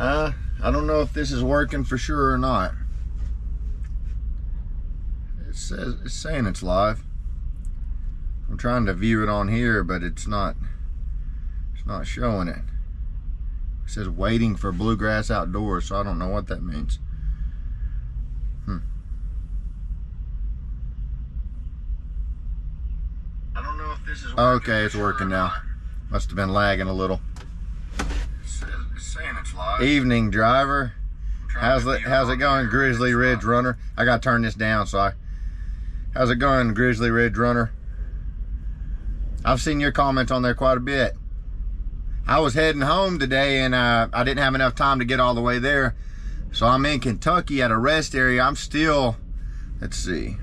I don't know if this is working for sure or not. It's saying it's live. I'm trying to view it on here, but it's not showing it. It says waiting for Bluegrass Outdoors, so I don't know what that means. I don't know if this is okay, it's working now. Must have been lagging a little. It's saying it's live. Evening, driver. How's it going, Grizzly Ridge Runner? I gotta turn this down, how's it going, Grizzly Ridge Runner? I've seen your comments on there quite a bit. I was heading home today, and I didn't have enough time to get all the way there. So I'm in Kentucky at a rest area. I'm still, let's see.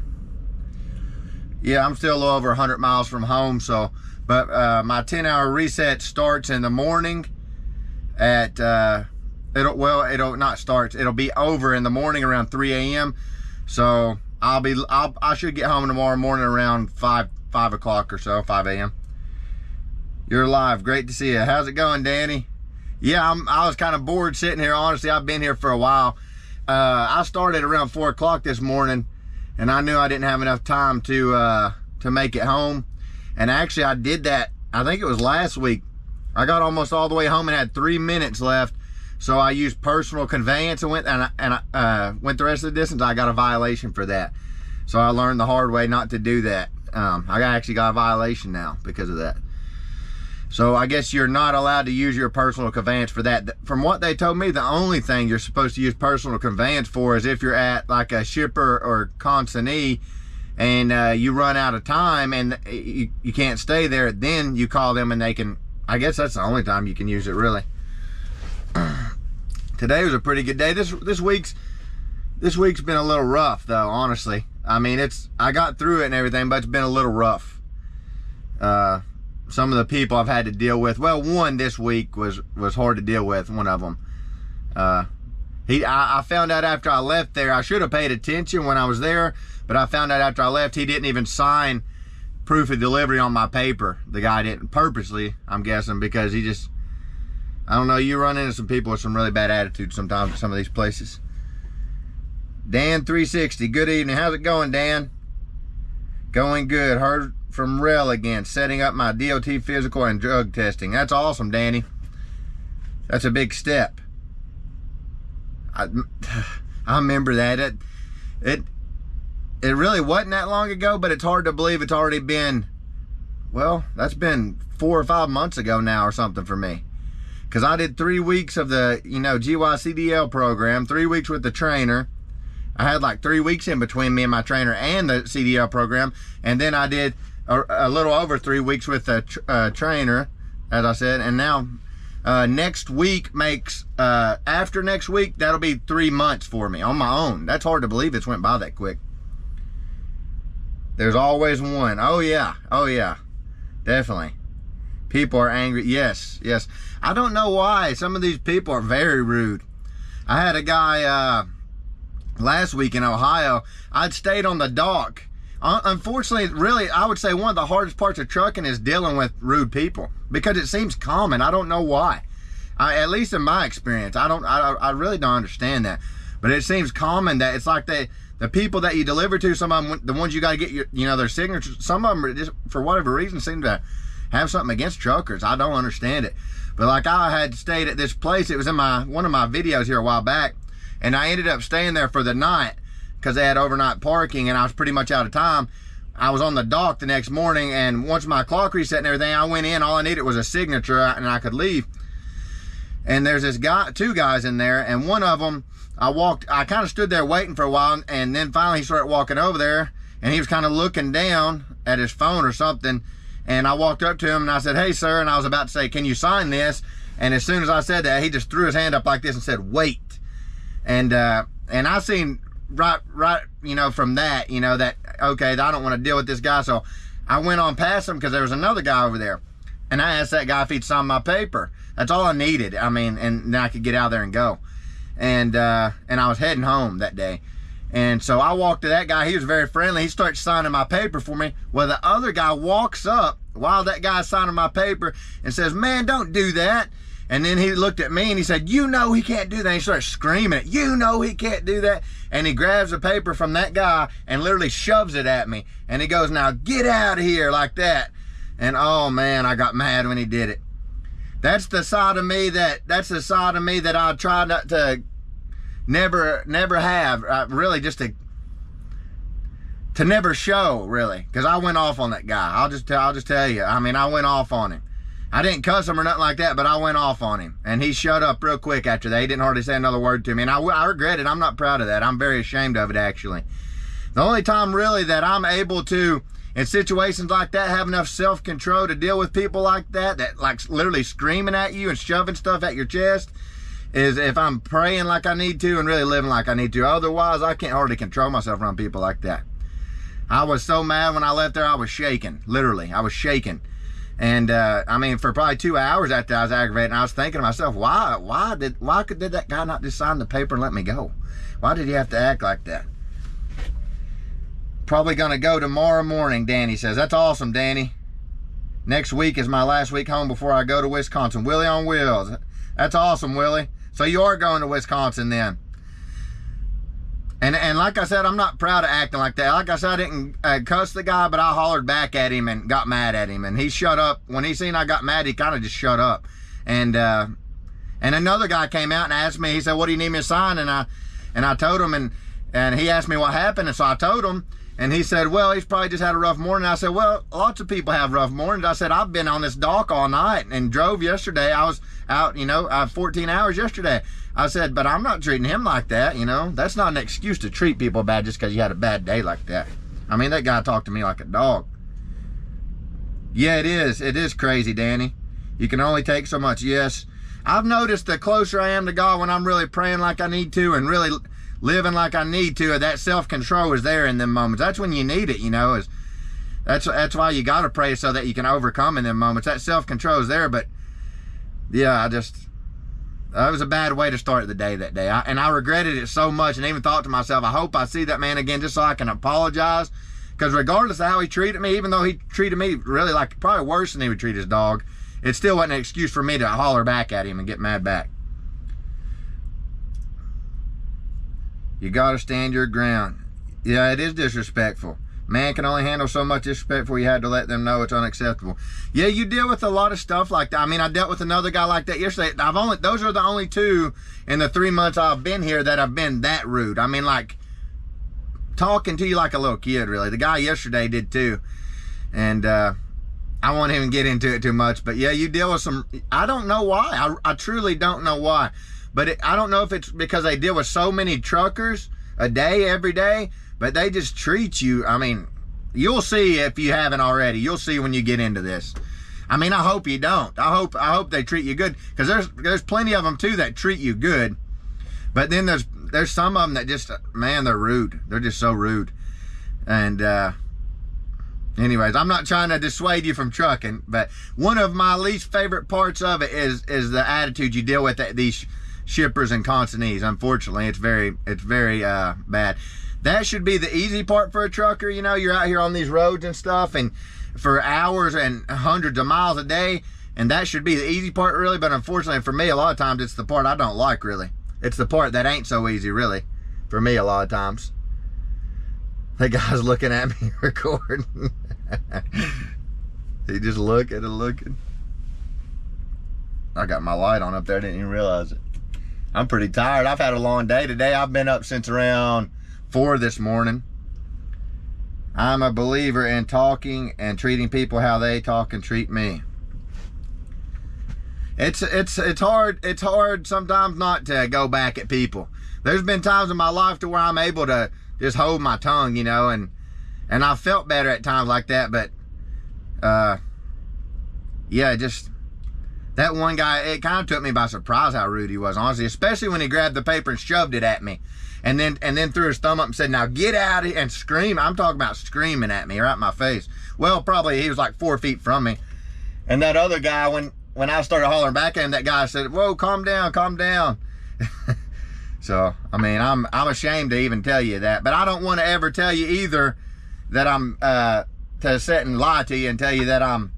Yeah, I'm still a little over 100 miles from home. But my 10-hour reset starts in the morning at, it'll not start, it'll be over in the morning around 3 a.m. So I should get home tomorrow morning around 5 o'clock or so, 5 a.m. You're live. Great to see you. How's it going, Danny? Yeah, I was kind of bored sitting here. Honestly, I've been here for a while. I started around 4 o'clock this morning, and I knew I didn't have enough time to make it home. And actually, I did that, I think it was last week. I got almost all the way home and had 3 minutes left. So I used personal conveyance and went the rest of the distance. I got a violation for that. So I learned the hard way not to do that. I actually got a violation now because of that. So I guess you're not allowed to use your personal conveyance for that. From what they told me, the only thing you're supposed to use personal conveyance for is if you're at like a shipper or consignee and you run out of time and you can't stay there, then you call them and they can, I guess that's the only time you can use it, really. Today was a pretty good day. This week's been a little rough though, honestly. I mean, I got through it and everything, but it's been a little rough. Some of the people I've had to deal with, well, one this week was hard to deal with, one of them. I found out after I left there, I should have paid attention when I was there, but I found out after I left, he didn't even sign proof of delivery on my paper. The guy didn't, purposely, I'm guessing, because he just, I don't know, you run into some people with some really bad attitudes sometimes at some of these places. Dan360, good evening. How's it going, Dan? Going good. Heard from Rel again, setting up my DOT physical and drug testing. That's awesome, Danny. That's a big step. I remember that. It really wasn't that long ago, but it's hard to believe it's already been, well, that's been 4 or 5 months ago now or something for me. Because I did 3 weeks of the, GYCDL program, 3 weeks with the trainer. I had like 3 weeks in between me and my trainer and the CDL program. And then I did a little over 3 weeks with the trainer, as I said. And now next week makes, after next week, that'll be 3 months for me on my own. That's hard to believe it's went by that quick. There's always one. Oh yeah, definitely. People are angry. Yes. I don't know why. Some of these people are very rude. I had a guy last week in Ohio. I'd stayed on the dock. Unfortunately, really, I would say one of the hardest parts of trucking is dealing with rude people because it seems common. I don't know why. At least in my experience, I really don't understand that. But it seems common that it's like the people that you deliver to, some of them, the ones you got to get their signatures, some of them are just, for whatever reason, seem to have something against truckers. I don't understand it. But like I had stayed at this place, it was in one of my videos here a while back, and I ended up staying there for the night because they had overnight parking and I was pretty much out of time. I was on the dock the next morning, and once my clock reset and everything, I went in, all I needed was a signature and I could leave. And there's this guy, 2 guys in there, and one of them, I kind of stood there waiting for a while, and then finally he started walking over there, and he was kind of looking down at his phone or something, and I walked up to him and I said, "Hey sir," and I was about to say, "Can you sign this?" And as soon as I said that, he just threw his hand up like this and said, "Wait." And I seen right, from that, that, okay, I don't want to deal with this guy. So I went on past him because there was another guy over there. And I asked that guy if he'd sign my paper. That's all I needed. I mean, and then I could get out there and go. And I was heading home that day. And so I walked to that guy. He was very friendly. He starts signing my paper for me. Well, the other guy walks up while that guy's signing my paper and says, "Man, don't do that." And then he looked at me and he said, you know he can't do that. He started screaming, you know he can't do that. And he grabs a paper from that guy and literally shoves it at me. And he goes, now get out of here, like that. And oh man, I got mad when he did it. That's the side of me that I try not to never have, really, just to never show, really. Because I went off on that guy. I'll just tell you. I mean, I went off on him. I didn't cuss him or nothing like that, but I went off on him. And he shut up real quick after that. He didn't hardly say another word to me. And I regret it. I'm not proud of that. I'm very ashamed of it, actually. The only time, really, that I'm able to, in situations like that, have enough self-control to deal with people like that like literally screaming at you and shoving stuff at your chest, is if I'm praying like I need to and really living like I need to. Otherwise, I can't hardly control myself around people like that. I was so mad when I left there, I was shaking. Literally, I was shaking. And I mean, for probably 2 hours after I was aggravated, and I was thinking to myself, why did that guy not just sign the paper and let me go? Why did he have to act like that? Probably gonna go tomorrow morning, Danny says. That's awesome, Danny. Next week is my last week home before I go to Wisconsin. Willie on Wheels. That's awesome, Willie. So you are going to Wisconsin then. And like I said, I'm not proud of acting like that. Like I said, I didn't cuss the guy, but I hollered back at him and got mad at him. And he shut up. When he seen I got mad, he kind of just shut up. And another guy came out and asked me, he said, what do you need me to sign? And I told him, and he asked me what happened. And so I told him, and he said, well, he's probably just had a rough morning. I said, well, lots of people have rough mornings. I said, I've been on this dock all night and drove yesterday. I was out, I had 14 hours yesterday. I said, but I'm not treating him like that, That's not an excuse to treat people bad just because you had a bad day like that. I mean, that guy talked to me like a dog. Yeah, it is. It is crazy, Danny. You can only take so much. Yes. I've noticed the closer I am to God when I'm really praying like I need to and really living like I need to, that self-control is there in them moments. That's when you need it, That's why you got to pray, so that you can overcome in them moments. That self-control is there, but yeah, that was a bad way to start the day that day. And I regretted it so much, and even thought to myself, I hope I see that man again just so I can apologize. Because regardless of how he treated me, even though he treated me really like probably worse than he would treat his dog, it still wasn't an excuse for me to holler back at him and get mad back. You got to stand your ground. Yeah, it is disrespectful. Man can only handle so much disrespect before you had to let them know it's unacceptable. Yeah, you deal with a lot of stuff like that. I mean, I dealt with another guy like that yesterday. Those are the only two in the 3 months I've been here that have been that rude. I mean, like, talking to you like a little kid, really. The guy yesterday did too. And I won't even get into it too much. But yeah, you deal with some, I don't know why. I truly don't know why. But I don't know if it's because they deal with so many truckers a day, every day. But they just treat you, I mean, you'll see if you haven't already. You'll see when you get into this. I mean, I hope you don't. I hope they treat you good. Because there's plenty of them, too, that treat you good. But then there's some of them that just, man, they're rude. They're just so rude. And anyways, I'm not trying to dissuade you from trucking. But one of my least favorite parts of it is the attitude you deal with these shippers and consignees. Unfortunately, it's very bad. That should be the easy part for a trucker. You're out here on these roads and stuff and for hours and hundreds of miles a day, and that should be the easy part, really. But unfortunately for me, a lot of times it's the part I don't like, really. It's the part that ain't so easy, really, for me a lot of times. The guy's looking at me recording. He just looking. I got my light on up there, didn't even realize it. I'm pretty tired. I've had a long day today. I've been up since around 4 this morning. I'm a believer in talking and treating people how they talk and treat me. It's hard sometimes not to go back at people. There's been times in my life to where I'm able to just hold my tongue, and I felt better at times like that, but yeah, just that one guy, it kind of took me by surprise how rude he was, honestly, especially when he grabbed the paper and shoved it at me. And then threw his thumb up and said, now get out of here, and scream. I'm talking about screaming at me right in my face. Well, probably he was like 4 feet from me. And that other guy, when I started hollering back at him, that guy said, whoa, calm down, calm down. So, I mean, I'm ashamed to even tell you that. But I don't want to ever tell you either that I'm, to sit and lie to you and tell you that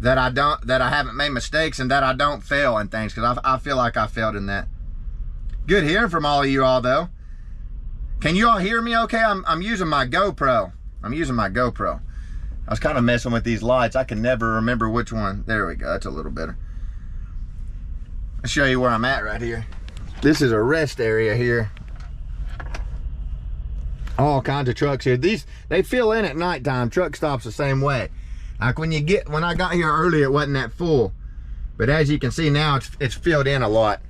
that I haven't made mistakes and that I don't fail in things, because I feel like I failed in that. Good hearing from all of you all though. Can you all hear me okay? I'm using my GoPro. I was kind of messing with these lights. I can never remember which one. There we go, that's a little better. I'll show you where I'm at right here. This is a rest area here. All kinds of trucks here. They fill in at nighttime. Truck stops the same way. Like when I got here earlier, it wasn't that full. But as you can see now, it's filled in a lot.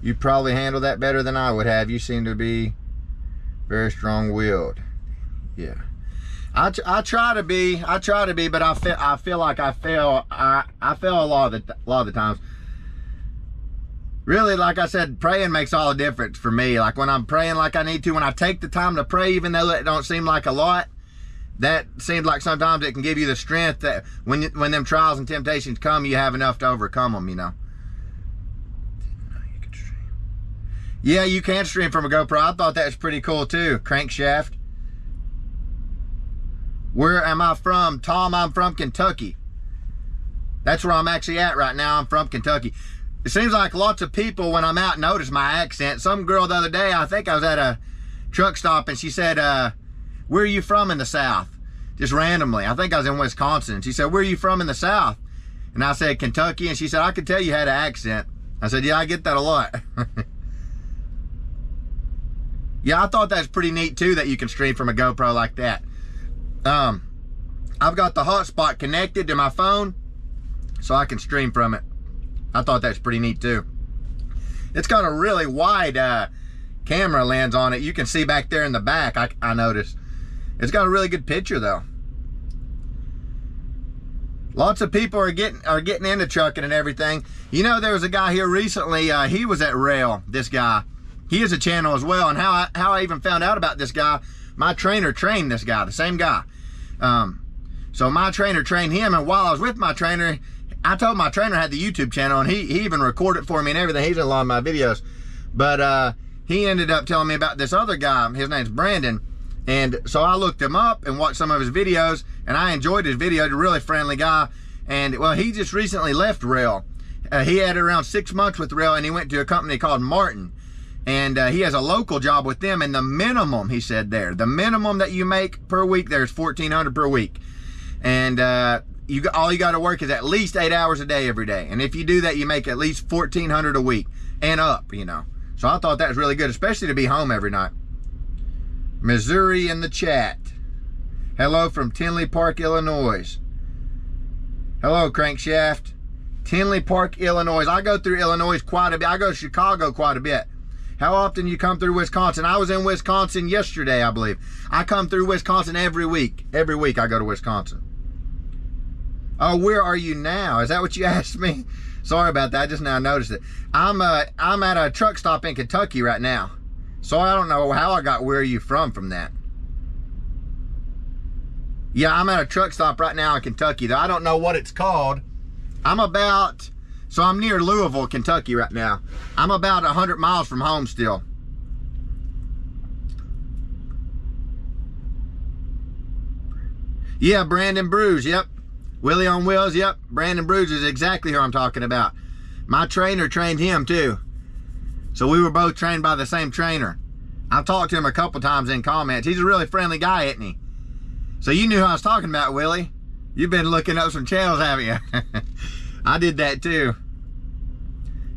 You probably handle that better than I would have. You seem to be very strong-willed. Yeah. I try to be, but I feel like I fail. I fail a lot of the times. Really, like I said, praying makes all the difference for me. Like when I'm praying like I need to, when I take the time to pray, even though it don't seem like a lot, that seems like sometimes it can give you the strength that when them trials and temptations come, you have enough to overcome them, you know. Yeah, you can stream from a GoPro. I thought that was pretty cool too. Crankshaft. Where am I from? Tom, I'm from Kentucky. That's where I'm actually at right now. I'm from Kentucky. It seems like lots of people when I'm out notice my accent. Some girl the other day, I think I was at a truck stop, and she said, where are you from in the South? Just randomly. I think I was in Wisconsin. She said, where are you from in the South? And I said, Kentucky. And she said, I could tell you had an accent. I said, yeah, I get that a lot. Yeah, I thought that was pretty neat too, that you can stream from a GoPro like that. I've got the hotspot connected to my phone, so I can stream from it. I thought that's pretty neat too. It's got a really wide camera lens on it. You can see back there in the back, I noticed. It's got a really good picture though. Lots of people are getting into trucking and everything. You know, there was a guy here recently, he was at Rail, this guy. He has a channel as well, and how I even found out about this guy, my trainer trained this guy, the same guy. So my trainer trained him, and while I was with my trainer, I told my trainer I had the YouTube channel, and he even recorded it for me and everything. He's in a lot of my videos. But he ended up telling me about this other guy. His name's Brandon. And so I looked him up and watched some of his videos, and I enjoyed his video. He's a really friendly guy. And well, he just recently left Rail. He had around 6 months with Rail, and he went to a company called Martin. And he has a local job with them, and the minimum, he said there, the minimum that you make per week there is $1,400 per week. And all you got to work is at least 8 hours a day every day. And if you do that, you make at least $1,400 a week and up, you know. So I thought that was really good, especially to be home every night. Missouri in the chat. Hello from Tinley Park, Illinois. Hello, Crankshaft. Tinley Park, Illinois. I go through Illinois quite a bit. I go to Chicago quite a bit. How often do you come through Wisconsin? I was in Wisconsin yesterday, I believe. I come through Wisconsin every week. Every week I go to Wisconsin. Oh, where are you now? Is that what you asked me? Sorry about that. I just now noticed it. I'm at a truck stop in Kentucky right now. So I don't know how I got where are you from that. Yeah, I'm at a truck stop right now in Kentucky, though I don't know what it's called. So I'm near Louisville, Kentucky right now. I'm about 100 miles from home still. Yeah, Brandon Bruce, yep. Willie on Wheels, yep. Brandon Bruce is exactly who I'm talking about. My trainer trained him too. So we were both trained by the same trainer. I've talked to him a couple times in comments. He's a really friendly guy, isn't he? So you knew who I was talking about, Willie. You've been looking up some channels, haven't you? I did that too.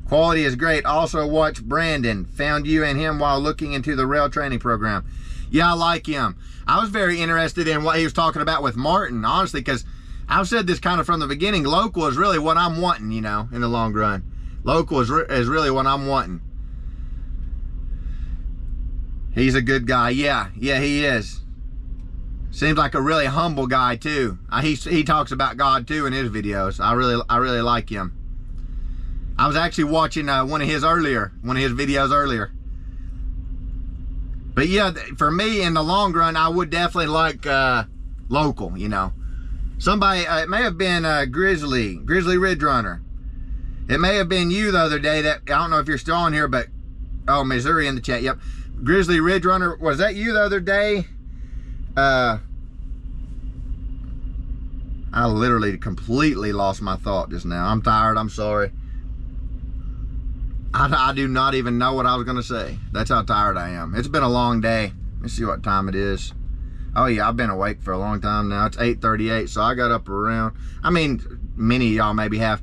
Quality is great. Also watch Brandon. Found you and him while looking into the rail training program. Yeah, I like him. I was very interested in what he was talking about with Martin, honestly, because I've said this kind of from the beginning. Local is really what I'm wanting, you know, in the long run. Local is really what I'm wanting. He's a good guy. Yeah, he is. Seems like a really humble guy too. He talks about God too in his videos. I really like him. I was actually watching one of his videos earlier. But yeah, for me in the long run, I would definitely like local, you know. Somebody, it may have been Grizzly Ridge Runner. It may have been you the other day that, I don't know if you're still on here, but, oh, Missouri in the chat, yep. Grizzly Ridge Runner, was that you the other day? I literally completely lost my thought just now. I'm tired. I'm sorry. I do not even know what I was going to say. That's how tired I am. It's been a long day. Let me see what time it is. Oh, yeah, I've been awake for a long time now. It's 8:38, so I got up around, I mean, many of y'all maybe have.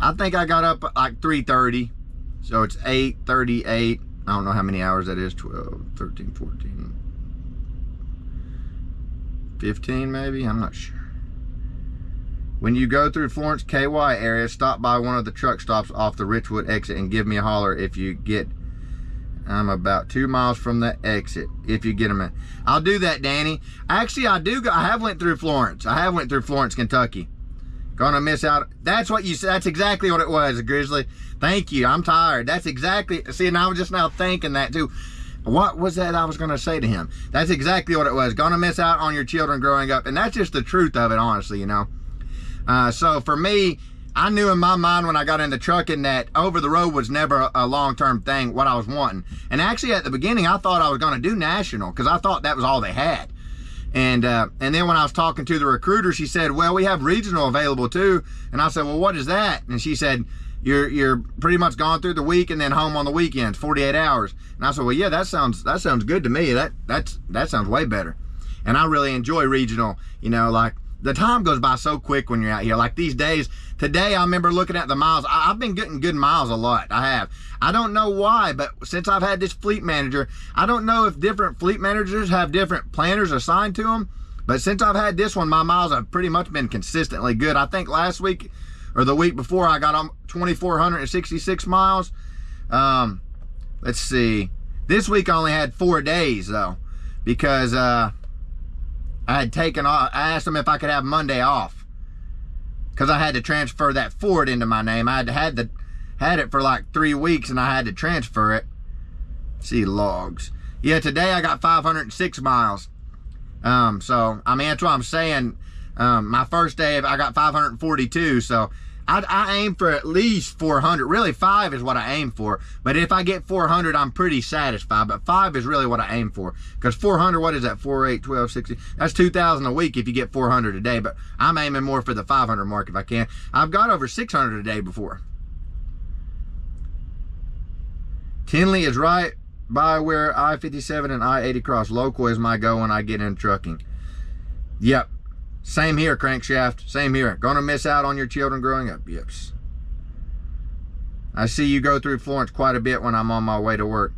I think I got up at like 3:30, so it's 8:38. I don't know how many hours that is, 12, 13, 14, 15 maybe, I'm not sure. When you go through Florence KY area, stop by one of the truck stops off the Richwood exit and give me a holler if you get. I'm about 2 miles from the exit if you get them in. I'll do that, Danny. Actually, I have went through Florence. I have went through Florence, Kentucky. Gonna miss out. That's what you said. That's exactly what it was, Grizzly. Thank you. I'm tired. That's exactly. See, and I was just now thinking that too. What was that I was gonna say to him? That's exactly what it was. Gonna miss out on your children growing up. And that's just the truth of it, honestly, you know. So for me, I knew in my mind when I got into trucking that over the road was never a long-term thing, what I was wanting. And actually at the beginning, I thought I was gonna do national because I thought that was all they had. And then when I was talking to the recruiter, she said, well, we have regional available too. And I said, well, what is that? And she said, you're pretty much gone through the week and then home on the weekends, 48 hours. And I said, well, yeah, that sounds good to me. That sounds way better. And I really enjoy regional, you know, like the time goes by so quick when you're out here. Like these days, today I remember looking at the miles. I've been getting good miles a lot. I have. I don't know why, but since I've had this fleet manager, I don't know if different fleet managers have different planners assigned to them. But since I've had this one, my miles have pretty much been consistently good. I think last week or the week before, I got on 2,466 miles. Let's see. This week I only had 4 days though, because I had taken off. I asked them if I could have Monday off because I had to transfer that Ford into my name. I had it for like 3 weeks and I had to transfer it. See logs. Yeah, today I got 506 miles. So I mean, that's what I'm saying. My first day I got 542. So I aim for at least 400. Really, 5 is what I aim for. But if I get 400, I'm pretty satisfied. But 5 is really what I aim for. Because 400, what is that? 4, 8, 12, 16. That's 2,000 a week if you get 400 a day. But I'm aiming more for the 500 mark if I can. I've got over 600 a day before. Tinley is right by where I-57 and I-80 cross. Local is my go when I get in trucking. Yep. Same here, Crankshaft. Same here. Gonna miss out on your children growing up. Yes. I see you go through Florence quite a bit when I'm on my way to work.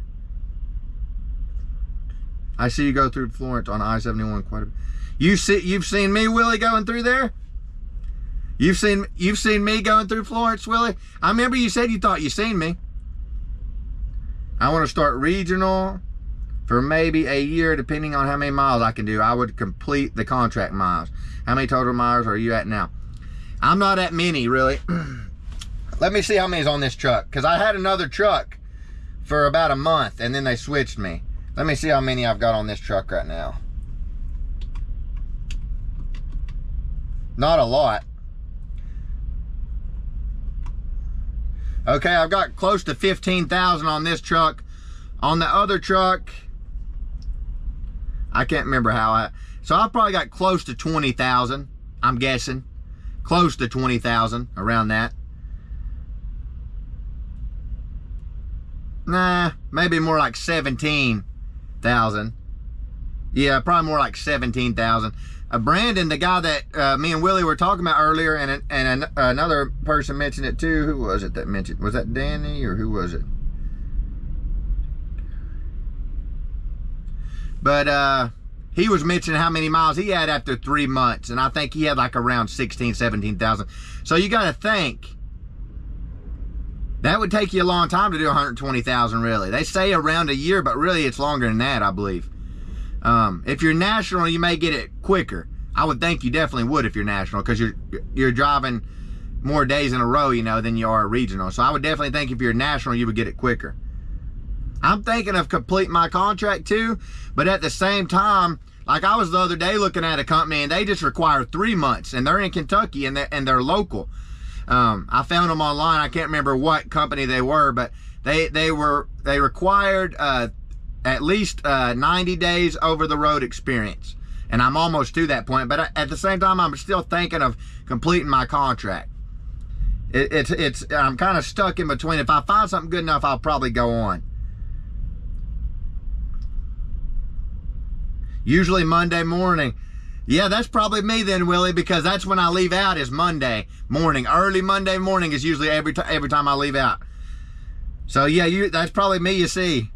I see you go through Florence on I-71 quite a bit. You've seen me, Willie, going through there? You've seen me going through Florence, Willie? I remember you said you thought you seen me. I want to start regional for maybe a year, depending on how many miles I can do. I would complete the contract miles. How many total miles are you at now? I'm not at many, really. Let me see how many's on this truck, because I had another truck for about a month, and then they switched me. Let me see how many I've got on this truck right now. Not a lot. Okay, I've got close to 15,000 on this truck. On the other truck, I can't remember so I probably got close to 20,000, I'm guessing. Close to 20,000, around that. Nah, maybe more like 17,000. Yeah, probably more like 17,000. Brandon, the guy that me and Willie were talking about earlier, and another person mentioned it too. Who was it that mentioned? Was that Danny or who was it? But he was mentioning how many miles he had after 3 months, and I think he had like around 16, 17,000. So you got to think that would take you a long time to do 120,000. Really, they say around a year, but really it's longer than that, I believe. If you're national, you may get it quicker. I would think you definitely would if you're national, because you're driving more days in a row, you know, than you are regional. So I would definitely think if you're national, you would get it quicker. I'm thinking of completing my contract too, but at the same time, like I was the other day looking at a company and they just require 3 months, and they're in Kentucky and they're local. I found them online. I can't remember what company they were, but they required at least 90 days over the road experience. And I'm almost to that point, but at the same time, I'm still thinking of completing my contract. I'm kind of stuck in between. If I find something good enough, I'll probably go on. Usually Monday morning. Yeah, that's probably me then, Willie, because that's when I leave out is Monday morning. Early Monday morning is usually every time I leave out. So yeah, that's probably me, you see.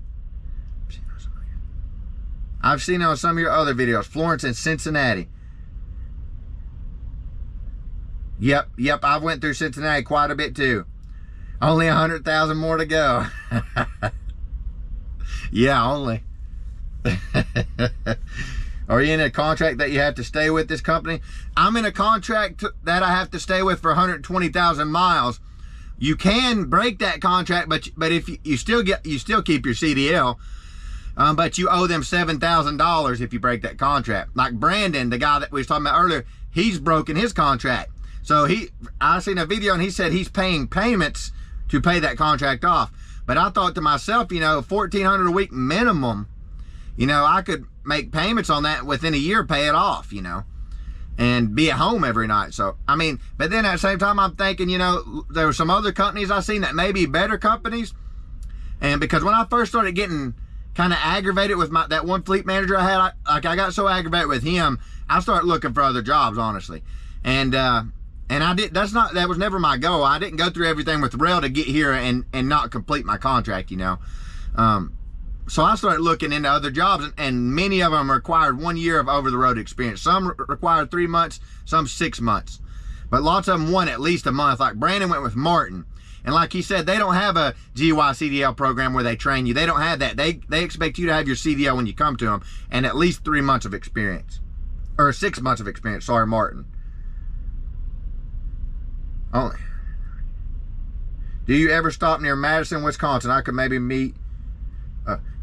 I've seen it on some of your other videos. Florence and Cincinnati. Yep, I went through Cincinnati quite a bit too. Only 100,000 more to go. Yeah, only. Are you in a contract that you have to stay with this company? I'm in a contract that I have to stay with for 120,000 miles. You can break that contract, but if you still keep your CDL, but you owe them $7,000 if you break that contract. Like Brandon, the guy that we was talking about earlier, he's broken his contract. So I seen a video and he said he's paying payments to pay that contract off. But I thought to myself, $1,400 a week minimum. I could make payments on that within a year, pay it off, and be at home every night. So, but then at the same time, I'm thinking, there were some other companies I seen that may be better companies. And because when I first started getting kind of aggravated with that one fleet manager I had, I got so aggravated with him, I started looking for other jobs, honestly. And I did. That was never my goal. I didn't go through everything with rail to get here and not complete my contract, So I started looking into other jobs, and many of them required 1 year of over-the-road experience. Some required 3 months, some 6 months. But lots of them want at least a month. Like Brandon went with Martin. And like he said, they don't have a GY CDL program where they train you. They don't have that. They expect you to have your CDL when you come to them and at least 3 months of experience. Or 6 months of experience. Sorry, Martin. Only. Do you ever stop near Madison, Wisconsin? I could maybe meet...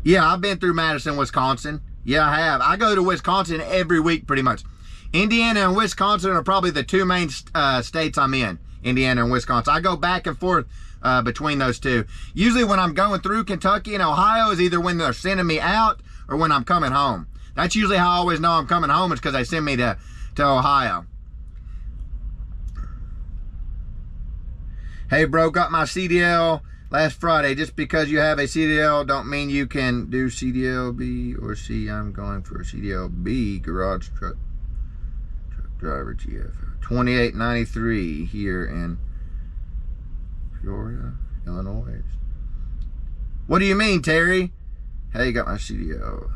Yeah, I've been through Madison, Wisconsin. Yeah, I have. I go to Wisconsin every week pretty much. Indiana and Wisconsin are probably the two main states I'm in. Indiana and Wisconsin. I go back and forth between those two. Usually when I'm going through Kentucky and Ohio is either when they're sending me out or when I'm coming home. That's usually how I always know I'm coming home, is because they send me to Ohio. Hey bro, got my CDL last Friday. Just because you have a CDL don't mean you can do CDL B or C. I'm going for a CDL B, garage truck driver GF. 2893 here in Peoria, Illinois. What do you mean, Terry? Hey, got my CDL.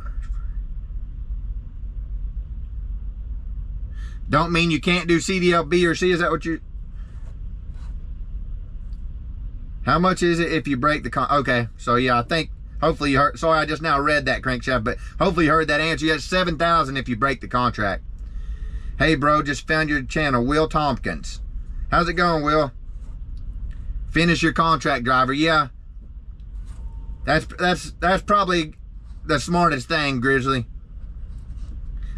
Don't mean you can't do CDL B or C. Is that what you... How much is it if you break the okay, so yeah, I think, hopefully you heard, sorry I just now read that, Crankshaft, but hopefully you heard that answer. Yeah, it's $7,000 if you break the contract. Hey bro, just found your channel, Will Tompkins. How's it going, Will? Finish your contract, driver. Yeah. That's probably the smartest thing, Grizzly.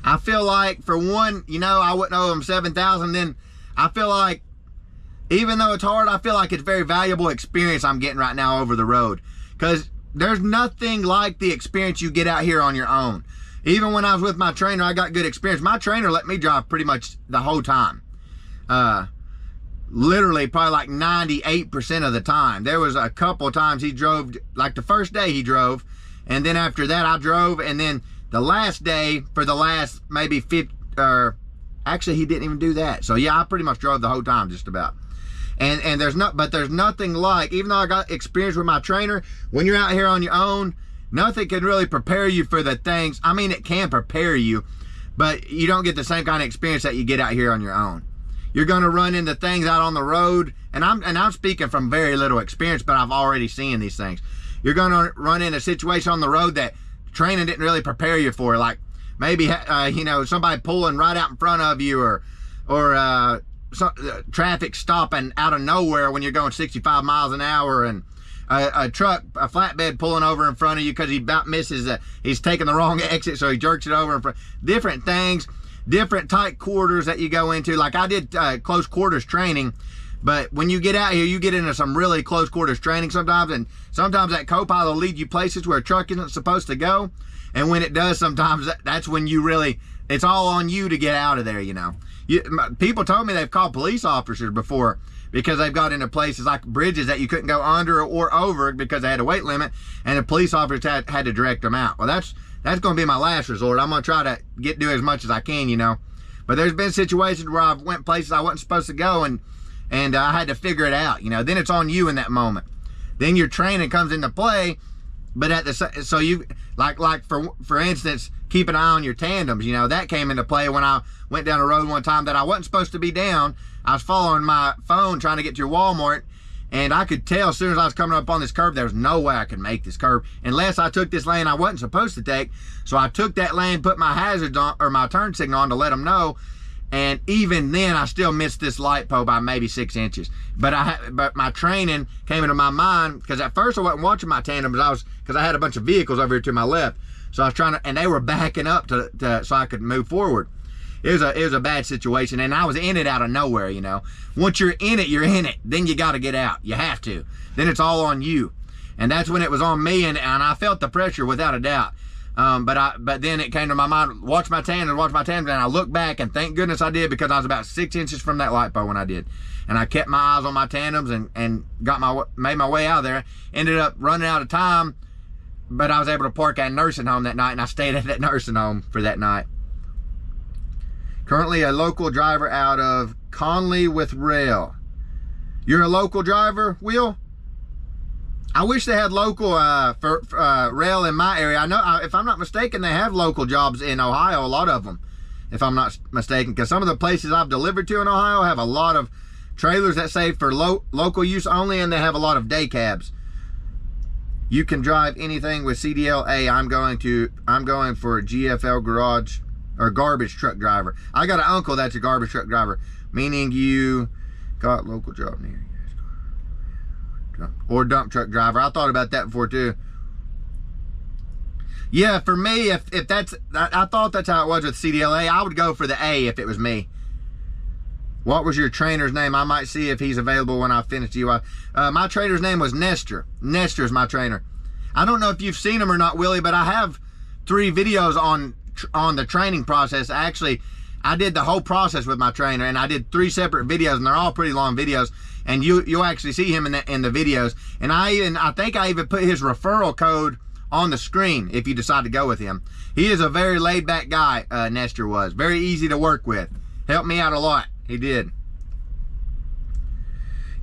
I feel like, for one, I wouldn't owe him $7,000, then I feel like, even though it's hard, I feel like it's very valuable experience I'm getting right now over the road. Because there's nothing like the experience you get out here on your own. Even when I was with my trainer, I got good experience. My trainer let me drive pretty much the whole time. Literally, probably like 98% of the time. There was a couple times he drove, like the first day he drove, and then after that I drove, and then the last day, for the last maybe 50, actually he didn't even do that. So yeah, I pretty much drove the whole time just about. And there's nothing like, even though I got experience with my trainer, when you're out here on your own, nothing can really prepare you for the things. It can prepare you, but you don't get the same kind of experience that you get out here on your own. You're going to run into things out on the road, and I'm speaking from very little experience, but I've already seen these things. You're going to run into a situation on the road that training didn't really prepare you for, like maybe somebody pulling right out in front of you, or traffic stopping out of nowhere when you're going 65 miles an hour, and a flatbed pulling over in front of you because he about misses he's taking the wrong exit, so he jerks it over in front. Different things, different tight quarters that you go into. Like I did close quarters training, but when you get out here, you get into some really close quarters training sometimes, and sometimes that co-pilot will lead you places where a truck isn't supposed to go. And when it does, sometimes that's when you really it's all on you to get out of there, you know. People told me they've called police officers before because they've got into places like bridges that you couldn't go under or over because they had a weight limit, and the police officers had to direct them out. Well, that's going to be my last resort. I'm going to try to do as much as I can, you know. But there's been situations where I've went places I wasn't supposed to go, and I had to figure it out, you know. Then it's on you in that moment. Then your training comes into play, but so you like for instance, keep an eye on your tandems. You know, that came into play when I went down a road one time that I wasn't supposed to be down. I was following my phone trying to get to Walmart, and I could tell as soon as I was coming up on this curve, there was no way I could make this curve unless I took this lane I wasn't supposed to take. So I took that lane, put my hazards on, or my turn signal on, to let them know. And even then, I still missed this light pole by maybe 6 inches. But my training came into my mind, because at first I wasn't watching my tandems, because I had a bunch of vehicles over here to my left. So I was trying to, and they were backing up so I could move forward. It was a bad situation, and I was in it out of nowhere, you know. Once you're in it, you're in it. Then you got to get out. You have to. Then it's all on you. And that's when it was on me, and I felt the pressure without a doubt. But then it came to my mind, watch my tandems, and I looked back, and thank goodness I did, because I was about 6 inches from that light pole when I did. And I kept my eyes on my tandems and made my way out of there. Ended up running out of time, but I was able to park at a nursing home that night, and I stayed at that nursing home for that night. Currently a local driver out of Conley with rail. You're a local driver, Will? I wish they had local for rail in my area. I know, if I'm not mistaken, they have local jobs in Ohio, a lot of them, if I'm not mistaken, because some of the places I've delivered to in Ohio have a lot of trailers that say for local use only, and they have a lot of day cabs. You can drive anything with CDLA. I'm going for a GFL garage or garbage truck driver. I got an uncle that's a garbage truck driver, meaning you got local job near you. Or dump truck driver. I thought about that before too. Yeah, for me, if that's, I thought that's how it was with CDLA. I would go for the A if it was me. What was your trainer's name? I might see if he's available when I finish UI. My trainer's name was Nestor. Nestor's my trainer. I don't know if you've seen him or not, Willie, but I have 3 videos on the training process. Actually, I did the whole process with my trainer, and I did 3 separate videos, and they're all pretty long videos, and you'll actually see him in the videos. And I think I even put his referral code on the screen if you decide to go with him. He is a very laid-back guy, Nestor was. Very easy to work with. Helped me out a lot. He did.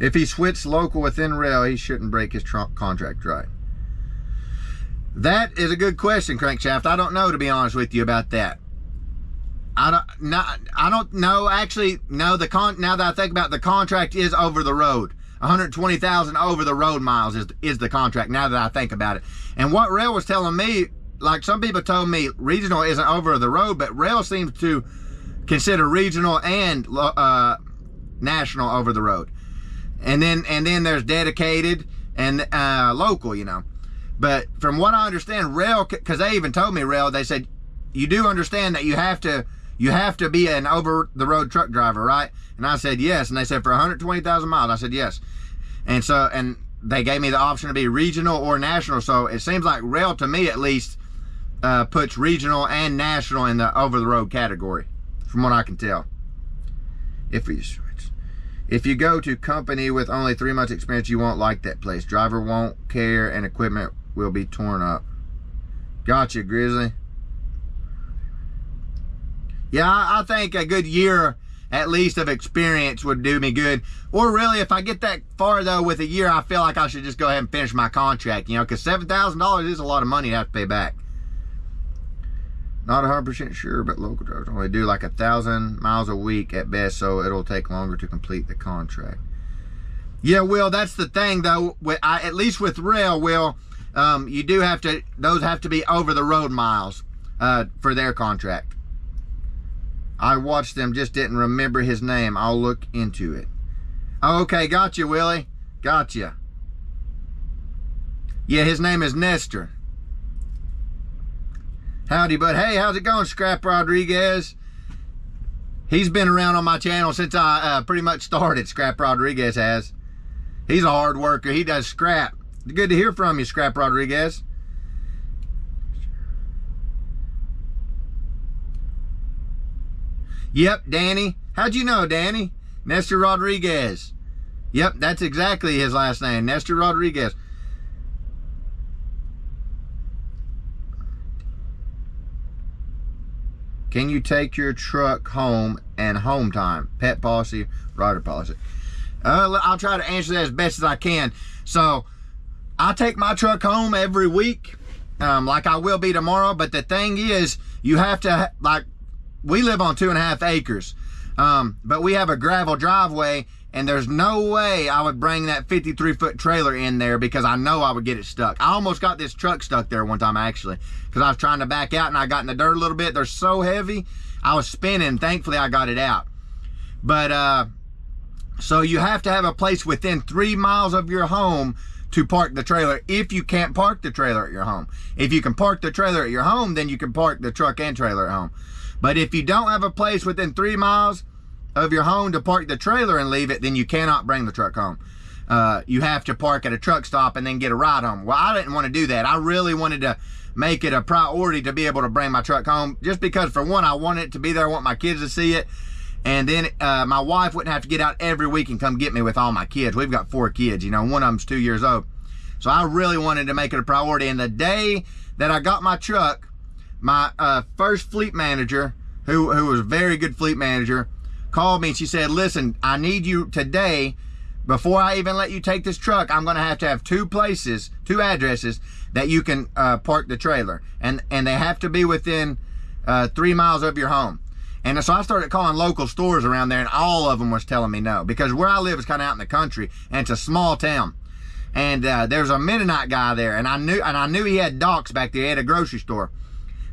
If he switched local within rail, he shouldn't break his contract, right? That is a good question, Crankshaft. I don't know, to be honest with you, about that. I don't know. Actually, no. Now that I think about it, the contract is over the road. 120,000 over the road miles is the contract. Now that I think about it, and what rail was telling me, like some people told me, regional isn't over the road, but rail seems to consider regional and national over the road, and then there's dedicated and local, you know. But from what I understand, rail, because they even told me rail, they said, you do understand that you have to be an over the road truck driver, right? And I said yes. And they said for 120,000 miles. I said yes. And they gave me the option to be regional or national. So it seems like rail, to me at least, puts regional and national in the over the road category, from what I can tell. If you go to company with only 3 months experience, you won't like that place. Driver won't care and equipment will be torn up. Gotcha, Grizzly. Yeah, I think a good year at least of experience would do me good. Or really, if I get that far though with a year, I feel like I should just go ahead and finish my contract, you know, because $7,000 is a lot of money to have to pay back. Not 100% sure, but local drivers only do like 1,000 miles a week at best, so it'll take longer to complete the contract. Yeah, Will, that's the thing though. At least with rail, Will, you do have to, those have to be over the road miles for their contract. I watched them, just didn't remember his name. I'll look into it. Oh, okay, gotcha, Willie. Gotcha. Yeah, his name is Nestor. Howdy, bud. Hey, how's it going, Scrap Rodriguez? He's been around on my channel since I pretty much started, Scrap Rodriguez has. He's a hard worker. He does scrap. Good to hear from you, Scrap Rodriguez. Yep, Danny. How'd you know, Danny? Nestor Rodriguez. Yep, that's exactly his last name, Nestor Rodriguez. Can you take your truck home and home time? Pet policy, rider policy. I'll try to answer that as best as I can. So, I take my truck home every week, like I will be tomorrow. But the thing is, you have to, like, we live on 2.5 acres. But we have a gravel driveway, and there's no way I would bring that 53-foot trailer in there because I know I would get it stuck. I almost got this truck stuck there one time, actually, because I was trying to back out and I got in the dirt a little bit. They're so heavy, I was spinning. Thankfully, I got it out. But, so you have to have a place within 3 miles of your home to park the trailer if you can't park the trailer at your home. If you can park the trailer at your home, then you can park the truck and trailer at home. But if you don't have a place within 3 miles of your home to park the trailer and leave it, then you cannot bring the truck home. You have to park at a truck stop and then get a ride home. Well, I didn't want to do that. I really wanted to make it a priority to be able to bring my truck home, just because, for one, I wanted it to be there. I want my kids to see it. And then my wife wouldn't have to get out every week and come get me with all my kids. We've got 4 kids, you know, one of them's 2 years old. So I really wanted to make it a priority. And the day that I got my truck, my first fleet manager, who was a very good fleet manager, called me and she said, listen, I need you today, before I even let you take this truck, I'm going to have 2 places, 2 addresses that you can park the trailer. And they have to be within 3 miles of your home. And so I started calling local stores around there, and all of them was telling me no, because where I live is kind of out in the country, and it's a small town. And there's a Mennonite guy there, and I knew he had docks back there. He had a grocery store.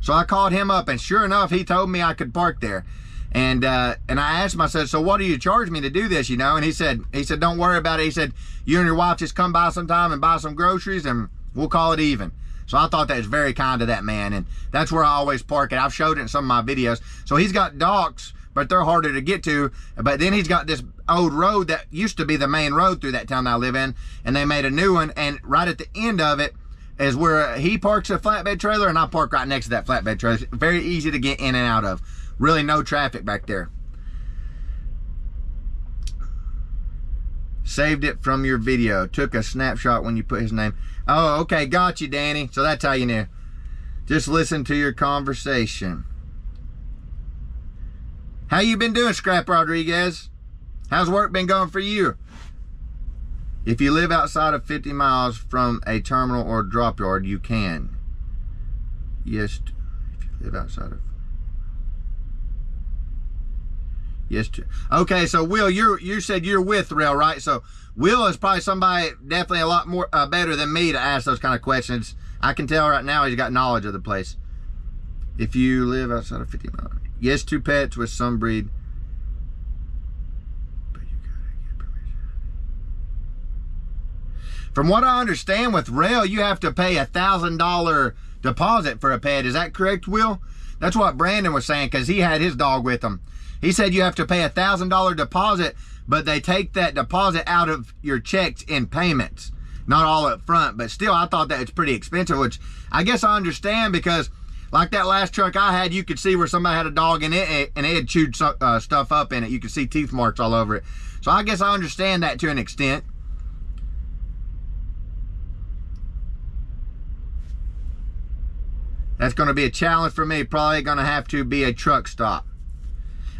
So I called him up, and sure enough, he told me I could park there. And I asked him, I said, so what do you charge me to do this, you know? And he said, don't worry about it. He said, you and your wife just come by sometime and buy some groceries, and we'll call it even. So I thought that was very kind of that man, and that's where I always park it. I've showed it in some of my videos. So he's got docks, but they're harder to get to. But then he's got this old road that used to be the main road through that town that I live in, and they made a new one, and right at the end of it is where he parks a flatbed trailer, and I park right next to that flatbed trailer. It's very easy to get in and out of. Really no traffic back there. Saved it from your video. Took a snapshot when you put his name. Oh, okay, got you, Danny. So that's how you knew. Just listen to your conversation. How you been doing, Scrap Rodriguez? How's work been going for you? If you live outside of 50 miles from a terminal or drop yard, you can. Yes, if you live outside of... Yes. Okay, so Will, you said you're with Rail, right? So Will is probably somebody definitely a lot more better than me to ask those kind of questions. I can tell right now he's got knowledge of the place. If you live outside of 50 miles. Yes, 2 pets with some breed. But you gotta get permission. From what I understand with Rail, you have to pay $1,000 deposit for a pet. Is that correct, Will? That's what Brandon was saying, because he had his dog with him. He said you have to pay $1,000 deposit, but they take that deposit out of your checks in payments. Not all up front, but still, I thought that it's pretty expensive, which I guess I understand, because like that last truck I had, you could see where somebody had a dog in it, and it had chewed stuff up in it. You could see teeth marks all over it. So I guess I understand that to an extent. That's going to be a challenge for me. Probably going to have to be a truck stop.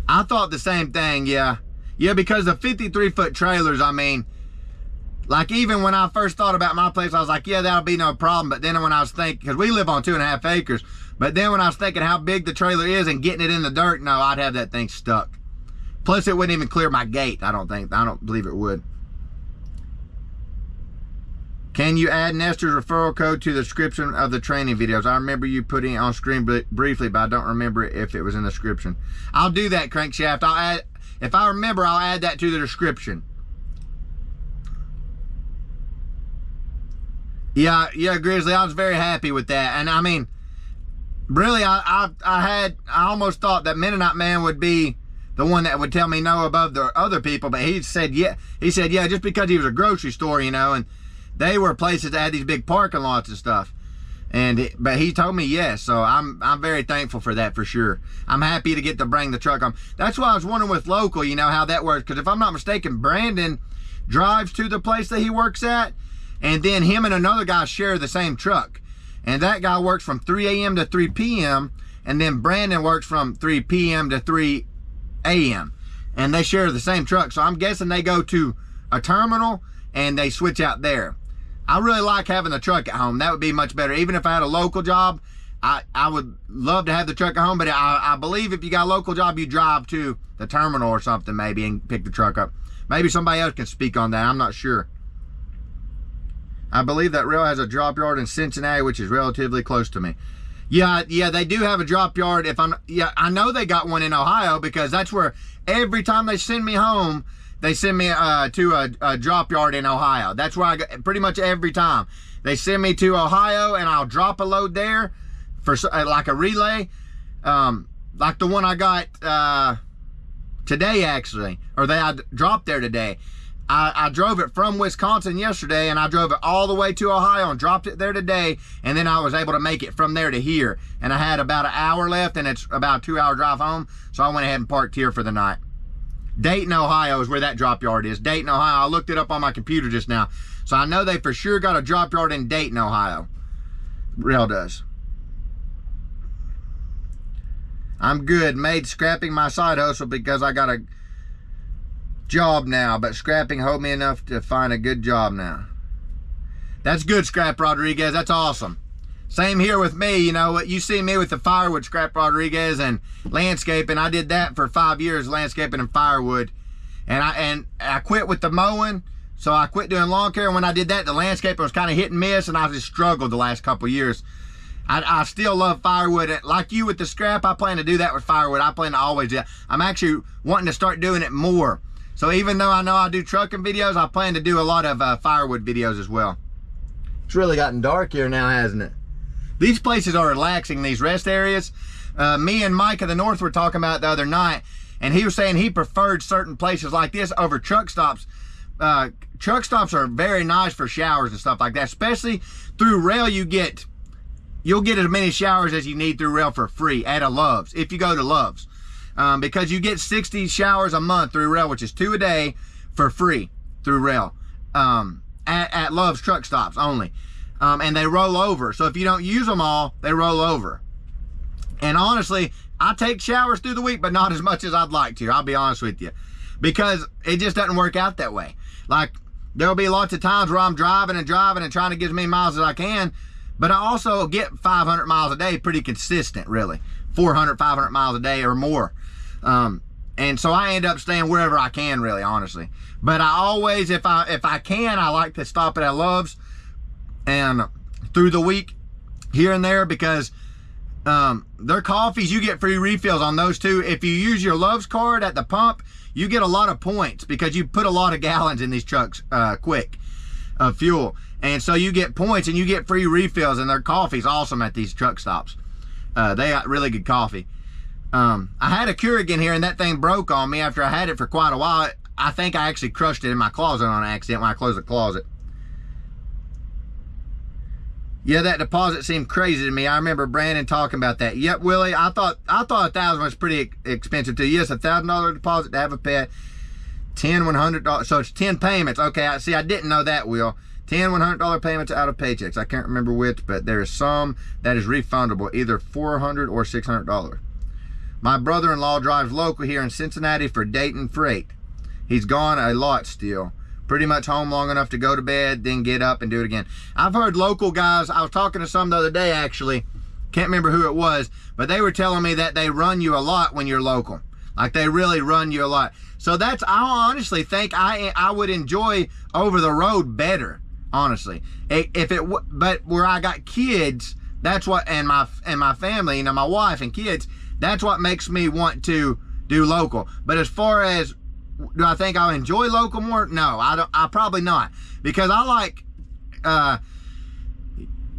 I thought the same thing, yeah. Yeah, because the 53-foot trailers, I mean, like even when I first thought about my place, I was like, yeah, that'll be no problem. But then when I was thinking, because we live on 2.5 acres, but then when I was thinking how big the trailer is and getting it in the dirt, no, I'd have that thing stuck. Plus, it wouldn't even clear my gate, I don't believe it would. Can you add Nestor's referral code to the description of the training videos? I remember you putting it on screen briefly, but I don't remember if it was in the description. I'll do that, Crankshaft. I'll add, if I remember, I'll add that to the description. Yeah, Grizzly, I was very happy with that. And I mean, really, I almost thought that Mennonite man would be the one that would tell me no above the other people, but he said yeah, just because he was a grocery store, you know, and they were places that had these big parking lots and stuff. But he told me yes, so I'm very thankful for that for sure. I'm happy to get to bring the truck home. That's why I was wondering with local, you know, how that works. Because if I'm not mistaken, Brandon drives to the place that he works at, and then him and another guy share the same truck. And that guy works from 3 a.m. to 3 p.m., and then Brandon works from 3 p.m. to 3 a.m. And they share the same truck. So I'm guessing they go to a terminal and they switch out there. I really like having the truck at home. That would be much better. Even if I had a local job, I would love to have the truck at home. But I believe if you got a local job, you drive to the terminal or something maybe and pick the truck up. Maybe somebody else can speak on that. I'm not sure. I believe that rail has a drop yard in Cincinnati, which is relatively close to me. Yeah, they do have a drop yard. I know they got one in Ohio, because that's where every time they send me home, they send me to a drop yard in Ohio. That's where I go pretty much every time. They send me to Ohio, and I'll drop a load there for like a relay, like the one I got today actually, or I dropped there today. I drove it from Wisconsin yesterday, and I drove it all the way to Ohio and dropped it there today, and then I was able to make it from there to here. And I had about an hour left, and it's about a 2-hour drive home, so I went ahead and parked here for the night. Dayton, Ohio is where that drop yard is. Dayton, Ohio. I looked it up on my computer just now, so I know they for sure got a drop yard in Dayton, Ohio. Rail does. I'm good. Made scrapping my side hustle because I got a job now, but scrapping helped me enough to find a good job now. That's good, Scrap Rodriguez. That's awesome. Same here with me. You know, you see me with the firewood, Scrap Rodriguez, and landscaping. I did that for 5 years, landscaping and firewood, and I quit with the mowing, so I quit doing lawn care. And when I did that, the landscaping was kind of hit and miss, and I just struggled the last couple of years. I still love firewood. Like you with the scrap, I plan to do that with firewood. I plan to always do that. I'm actually wanting to start doing it more. So even though I know I do trucking videos, I plan to do a lot of firewood videos as well. It's really gotten dark here now, hasn't it? These places are relaxing, these rest areas. Me and Mike of the North were talking about it the other night, and he was saying he preferred certain places like this over truck stops. Truck stops are very nice for showers and stuff like that, especially through rail. You'll get as many showers as you need through rail for free at a Love's, if you go to Love's. Because you get 60 showers a month through rail, which is 2 a day for free through rail, at Love's truck stops only. And they roll over. So if you don't use them all, they roll over. And honestly, I take showers through the week, but not as much as I'd like to. I'll be honest with you, because it just doesn't work out that way. Like, there'll be lots of times where I'm driving and trying to get as many miles as I can, but I also get 500 miles a day pretty consistent, really. 400, 500 miles a day or more. And so I end up staying wherever I can, really, honestly. But I always, if I can, I like to stop at Love's and through the week here and there, because their coffees, you get free refills on those too. If you use your Love's card at the pump, you get a lot of points because you put a lot of gallons in these trucks quick of fuel. And so you get points and you get free refills, and their coffee's awesome at these truck stops. They got really good coffee. I had a Keurig in here, and that thing broke on me after I had it for quite a while. I think I actually crushed it in my closet on accident when I closed the closet. Yeah, that deposit seemed crazy to me. I remember Brandon talking about that. Yep, Willie, I thought $1,000 was pretty expensive too. Yes, $1,000 deposit to have a pet. 10 $100. So it's 10 payments. Okay, I didn't know that, Will. 10 $100 payments out of paychecks. I can't remember which, but there is some that is refundable, either $400 or $600. My brother-in-law drives local here in Cincinnati for Dayton Freight. He's gone a lot still. Pretty much home long enough to go to bed, then get up and do it again. I've heard local guys, I was talking to some the other day actually, can't remember who it was, but they were telling me that they run you a lot when you're local. Like, they really run you a lot. So that's, I honestly think I would enjoy over the road better, honestly. But where I got kids, that's what, and my family, you know, my wife and kids, that's what makes me want to do local. But as far as, do I think I'll enjoy local more? No, I probably not, because I like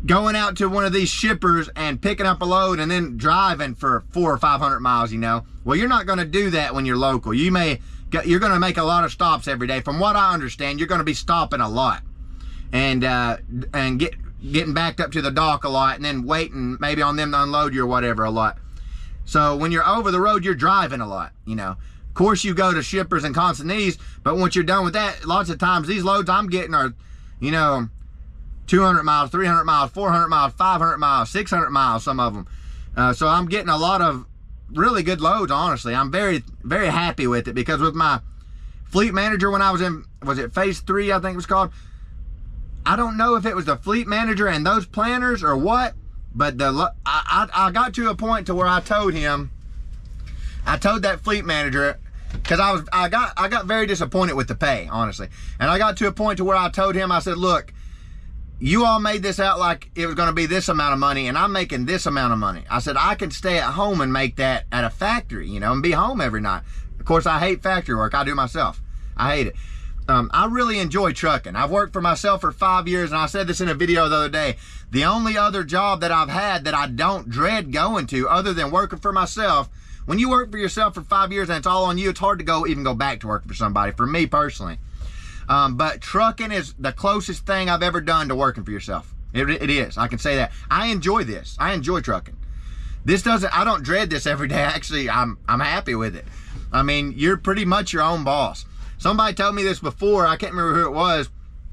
going out to one of these shippers and picking up a load and then driving for 400 or 500 miles, you know. Well, you're not going to do that when you're local. You're going to make a lot of stops every day. From what I understand, you're going to be stopping a lot and getting backed up to the dock a lot and then waiting maybe on them to unload you or whatever a lot. So when you're over the road, you're driving a lot, you know. Of course, you go to shippers and consignees, but once you're done with that, lots of times these loads I'm getting are, you know, 200 miles, 300 miles, 400 miles, 500 miles, 600 miles, some of them. So I'm getting a lot of really good loads, honestly. I'm very, very happy with it because with my fleet manager when I was in, was it phase 3, I think it was called? I don't know if it was the fleet manager and those planners or what, but I got to a point to where I told that fleet manager, because I got very disappointed with the pay, honestly. And I got to a point to where I told him, I said, look, you all made this out like it was going to be this amount of money, and I'm making this amount of money. I said, I can stay at home and make that at a factory, you know, and be home every night. Of course, I hate factory work. I do myself. I hate it. I really enjoy trucking. I've worked for myself for 5 years, and I said this in a video the other day. The only other job that I've had that I don't dread going to, other than working for myself, when you work for yourself for 5 years and it's all on you, it's hard to even go back to work for somebody, for me personally. But trucking is the closest thing I've ever done to working for yourself. It is. I can say that. I enjoy this. I enjoy trucking. I don't dread this every day. Actually, I'm happy with it. I mean, you're pretty much your own boss. Somebody told me this before. I can't remember who it was.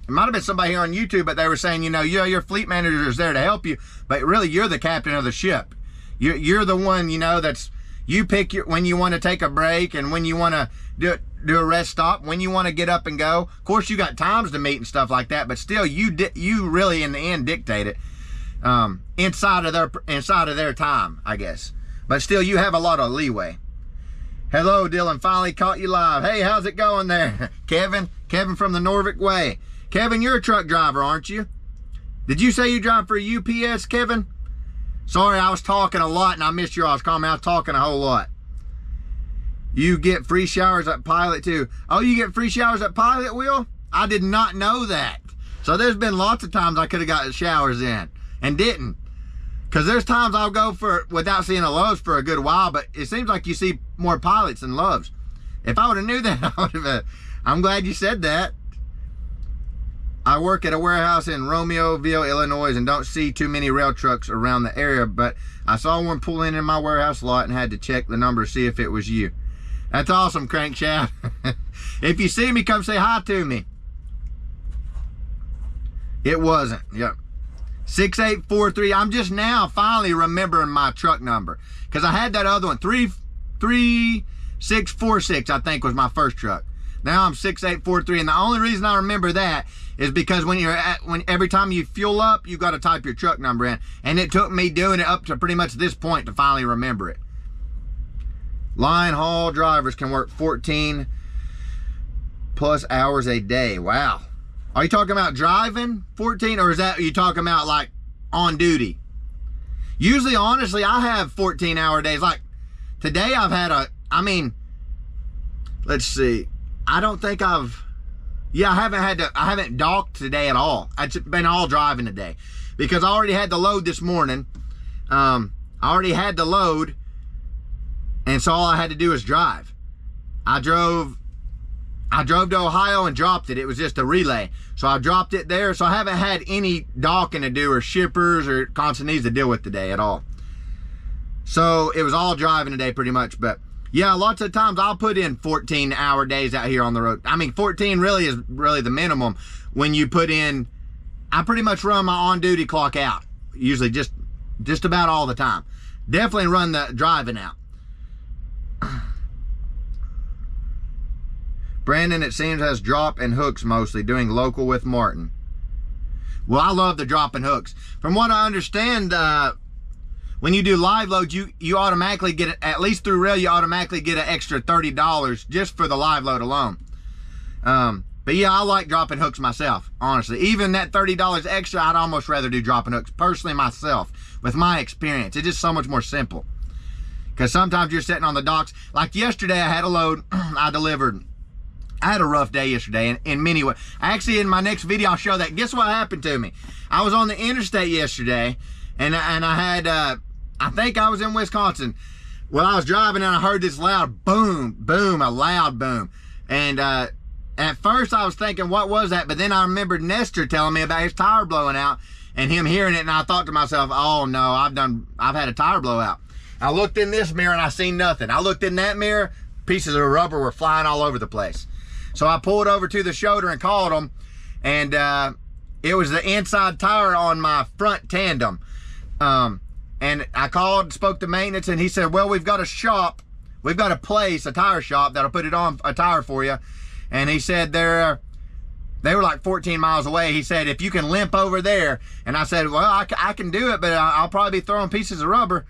It might have been somebody here on YouTube, but they were saying, you know, your fleet manager is there to help you, but really you're the captain of the ship. You're the one, you know, you pick when you want to take a break and when you want to do a rest stop, when you want to get up and go. Of course, you got times to meet and stuff like that, but still, you really in the end dictate it inside of their time, I guess. But still, you have a lot of leeway. Hello, Dylan. Finally caught you live. Hey, how's it going there? Kevin from the Norfolk Way. Kevin, you're a truck driver, aren't you? Did you say you drive for UPS, Kevin? Sorry, I was talking a lot and I missed you. I was talking a whole lot. You get free showers at Pilot too. Oh, you get free showers at Pilot, Will? I did not know that. So there's been lots of times I could have gotten showers in and didn't. Because there's times I'll go without seeing a Love's for a good while, but it seems like you see more Pilots than Love's. If I would have knew that, I would have. I'm glad you said that. I work at a warehouse in Romeoville, Illinois, and don't see too many rail trucks around the area, but I saw one pull in my warehouse lot and had to check the number to see if it was you. That's awesome, Crankshaft. If you see me, come say hi to me. It wasn't. Yep. 6843. I'm just now finally remembering my truck number because I had that other one. 33646, I think, was my first truck. Now I'm 6843, and the only reason I remember that is because when every time you fuel up, you got to type your truck number in, and it took me doing it up to pretty much this point to finally remember it. Line haul drivers can work 14 plus hours a day. Wow. Are you talking about driving 14, or are you talking about like on duty? Usually, honestly, I have 14-hour days. Like today I've had let's see. I don't think I haven't docked today at all. It's been all driving today because I already had the load this morning. I already had the load, and so all I had to do was drive. I drove to Ohio and dropped it. It was just a relay. So I dropped it there. So I haven't had any docking to do or shippers or consignees to deal with today at all. So it was all driving today pretty much. But yeah, lots of times I'll put in 14-hour days out here on the road. I mean, 14 really is really the minimum when you put in. I pretty much run my on-duty clock out. Usually just about all the time. Definitely run the driving out. Brandon, it seems, has drop and hooks mostly, doing local with Martin. Well, I love the drop and hooks. From what I understand, when you do live loads, you automatically get, at least through rail, you automatically get an extra $30 just for the live load alone. But yeah, I like dropping hooks myself, honestly. Even that $30 extra, I'd almost rather do dropping hooks, personally myself, with my experience. It's just so much more simple. Because sometimes you're sitting on the docks. Like yesterday, I had a load I delivered. I had a rough day yesterday in many ways. Actually, in my next video, I'll show that. Guess what happened to me? I was on the interstate yesterday, and I had, I think I was in Wisconsin. Well, I was driving, and I heard this loud boom, boom, a loud boom. And at first, I was thinking, what was that? But then I remembered Nestor telling me about his tire blowing out. and him hearing it, and I thought to myself, oh no, I've had a tire blowout. I looked in this mirror and I seen nothing. I looked in that mirror, pieces of rubber were flying all over the place. So I pulled over to the shoulder and called them, and it was the inside tire on my front tandem. And I called, spoke to maintenance, and he said, well, we've got a shop, we've got a place, a tire shop that'll put it on a tire for you. And he said they were like 14 miles away. He said, if you can limp over there. And I said, well, I can do it, but I'll probably be throwing pieces of rubber.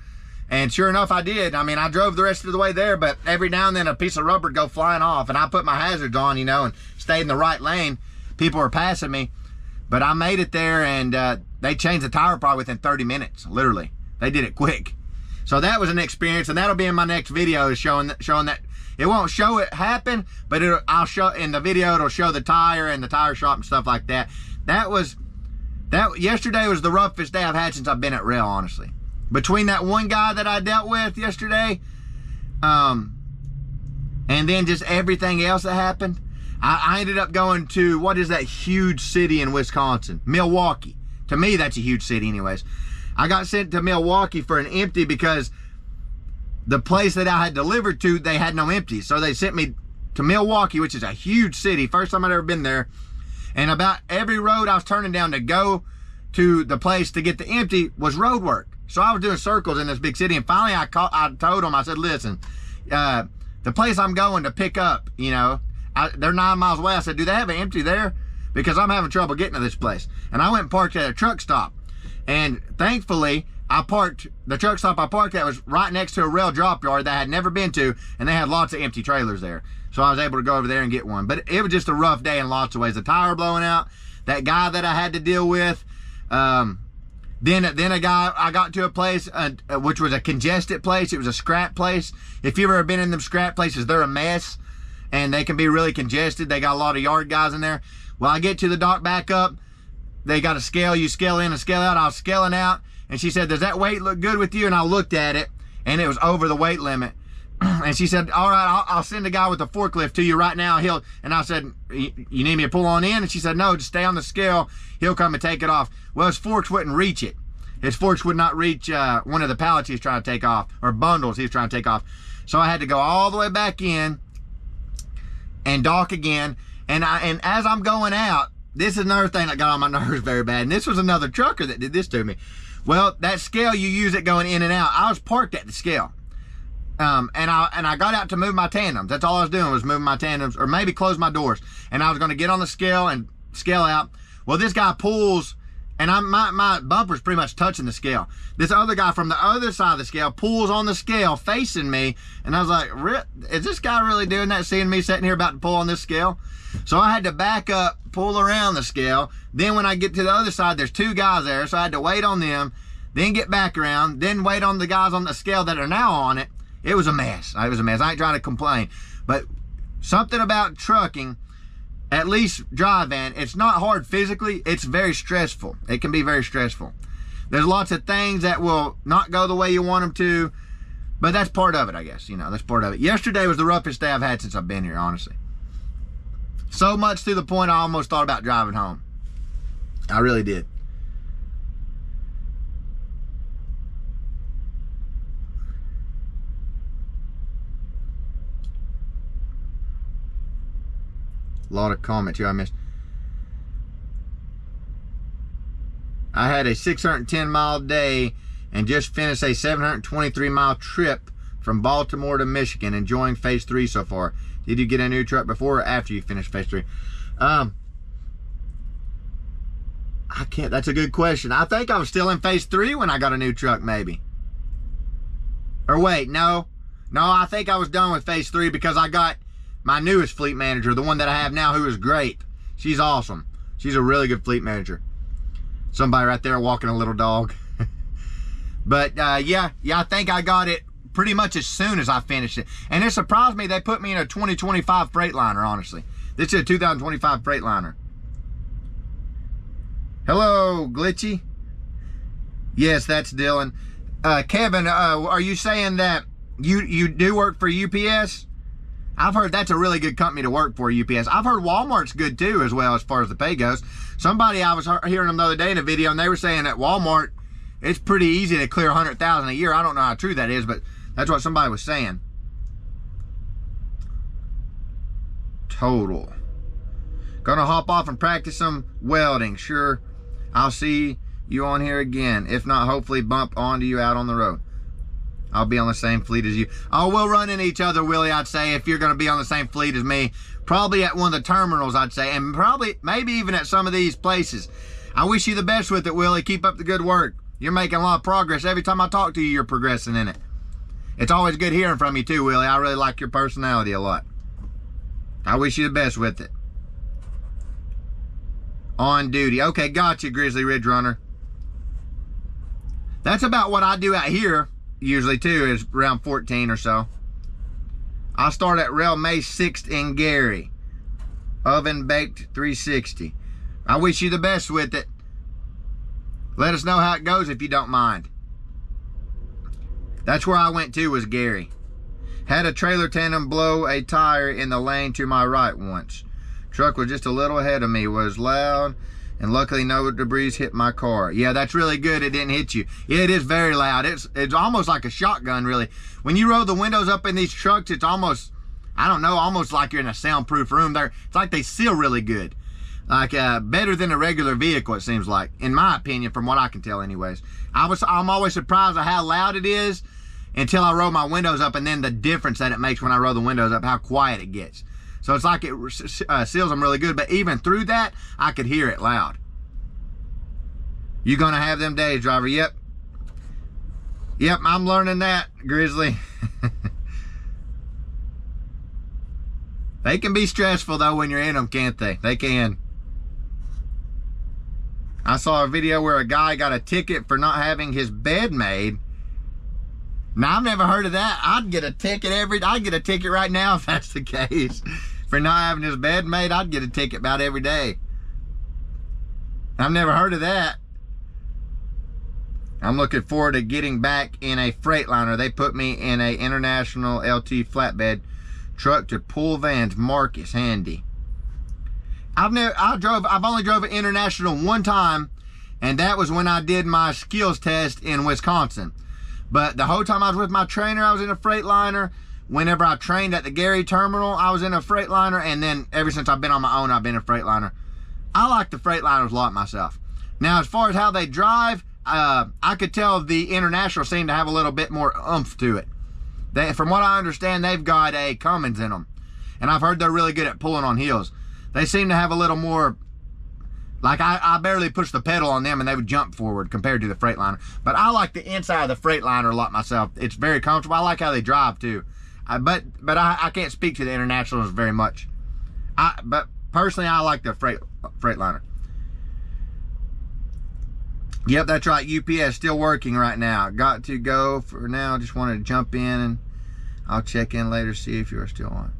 And sure enough, I did. I mean, I drove the rest of the way there, but every now and then a piece of rubber would go flying off, and I put my hazards on, you know, and stayed in the right lane. People were passing me, but I made it there, and they changed the tire probably within 30 minutes, literally. They did it quick. So that was an experience, and that'll be in my next video, showing that. It won't show it happen, but I'll show in the video. It'll show the tire and the tire shop and stuff like that. Yesterday was the roughest day I've had since I've been at rail, honestly. Between that one guy that I dealt with yesterday, and then just everything else that happened, I ended up going to, what is that huge city in Wisconsin? Milwaukee. To me, that's a huge city anyways. I got sent to Milwaukee for an empty because the place that I had delivered to, they had no empties. So they sent me to Milwaukee, which is a huge city. First time I'd ever been there. And about every road I was turning down to go to the place to get the empty was road work. So I was doing circles in this big city. And finally I told them, I said, listen, the place I'm going to pick up, you know, they're 9 miles away. I said, do they have an empty there? Because I'm having trouble getting to this place. And I went and parked at a truck stop. And thankfully, the truck stop I parked at was right next to a rail drop yard that I had never been to, and they had lots of empty trailers there. So I was able to go over there and get one. But it was just a rough day in lots of ways. The tire blowing out, that guy that I had to deal with, then a guy, I got to a place, which was a congested place. It was a scrap place. If you've ever been in them scrap places, they're a mess, and they can be really congested. They got a lot of yard guys in there. Well, I get to the dock back up. They got a scale. You scale in and scale out. I was scaling out. And she said, does that weight look good with you? And I looked at it, and it was over the weight limit. And she said, all right, I'll send a guy with a forklift to you right now. And I said, you need me to pull on in? And she said, no, just stay on the scale. He'll come and take it off. Well, his forks wouldn't reach it. His forks would not reach one of the pallets he was trying to take off, or bundles he was trying to take off. So I had to go all the way back in and dock again. And as I'm going out, this is another thing that got on my nerves very bad. And this was another trucker that did this to me. Well, that scale, you use it going in and out. I was parked at the scale. And I got out to move my tandems. That's all I was doing, was moving my tandems, or maybe close my doors. And I was going to get on the scale and scale out. Well, this guy pulls, and my bumper's pretty much touching the scale. This other guy from the other side of the scale pulls on the scale facing me. And I was like, is this guy really doing that, seeing me sitting here about to pull on this scale? So I had to back up, pull around the scale. Then when I get to the other side, there's two guys there. So I had to wait on them, then get back around, then wait on the guys on the scale that are now on it. It was a mess. It was a mess. I ain't trying to complain. But something about trucking, at least dry van, it's not hard physically. It's very stressful. It can be very stressful. There's lots of things that will not go the way you want them to. But that's part of it, I guess. You know, that's part of it. Yesterday was the roughest day I've had since I've been here, honestly. So much to the point I almost thought about driving home. I really did. A lot of comments here I missed. I had a 610 mile day and just finished a 723 mile trip from Baltimore to Michigan, enjoying phase 3 so far. Did you get a new truck before or after you finished phase 3? I can't, that's a good question. I think I was still in phase 3 when I got a new truck, maybe. Or wait, no, I think I was done with phase 3 because I got my newest fleet manager, the one that I have now, who is great. She's awesome. She's a really good fleet manager. Somebody right there walking a little dog. But yeah, I think I got it pretty much as soon as I finished it. And it surprised me they put me in a 2025 Freightliner, honestly. This is a 2025 Freightliner. Hello, Glitchy. Yes, that's Dylan. Kevin, are you saying that you do work for UPS? I've heard that's a really good company to work for, UPS. I've heard Walmart's good too, as well, as far as the pay goes. Somebody, I was hearing them the other day in a video, and they were saying that Walmart, it's pretty easy to clear 100,000 a year. I don't know how true that is, but that's what somebody was saying. Total. Gonna hop off and practice some welding. Sure, I'll see you on here again. If not, hopefully bump onto you out on the road. I'll be on the same fleet as you. Oh, we'll run into each other, Willie, I'd say, if you're going to be on the same fleet as me. Probably at one of the terminals, I'd say. And probably, maybe even at some of these places. I wish you the best with it, Willie. Keep up the good work. You're making a lot of progress. Every time I talk to you, you're progressing in it. It's always good hearing from you, too, Willie. I really like your personality a lot. I wish you the best with it. On duty. Okay, gotcha, Grizzly Ridge Runner. That's about what I do out here. Usually too, is around 14 or so. I start at rail May 6th in Gary. Oven baked 360. I wish you the best with it. Let us know how it goes if you don't mind. That's where I went to, was Gary. Had a trailer tandem blow a tire in the lane to my right once. Truck was just a little ahead of me, was loud, and luckily no debris hit my car. Yeah, that's really good. It didn't hit you. Yeah, it is very loud. It's almost like a shotgun, really. When you roll the windows up in these trucks, it's almost, I don't know, almost like you're in a soundproof room. It's like they seal really good. Like better than a regular vehicle, it seems like, in my opinion, from what I can tell anyways. I'm always surprised at how loud it is until I roll my windows up, and then the difference that it makes when I roll the windows up, how quiet it gets. So it's like it seals them really good, but even through that, I could hear it loud. You gonna have them days, driver? Yep. Yep, I'm learning that, Grizzly. They can be stressful, though, when you're in them, can't they? They can. I saw a video where a guy got a ticket for not having his bed made. Now, I've never heard of that. I'd get a ticket right now if that's the case. For not having his bed made, I'd get a ticket about every day. I've never heard of that. I'm looking forward to getting back in a Freightliner. They put me in a International LT flatbed truck to pull vans. Marcus, handy. I've only drove an International one time, and that was when I did my skills test in Wisconsin. But the whole time I was with my trainer, I was in a Freightliner. Whenever I trained at the Gary terminal, I was in a Freightliner. And then ever since I've been on my own, I've been in a Freightliner. I like the Freightliners a lot myself. Now, as far as how they drive, I could tell the International seemed to have a little bit more oomph to it. From what I understand, they've got a Cummins in them. And I've heard they're really good at pulling on hills. They seem to have a little more, like I barely pushed the pedal on them and they would jump forward compared to the Freightliner. But I like the inside of the Freightliner a lot myself. It's very comfortable. I like how they drive too. But I can't speak to the Internationals very much. But personally, I like the Freightliner. Yep, that's right. UPS still working right now. Got to go for now. Just wanted to jump in, and I'll check in later, see if you're still on.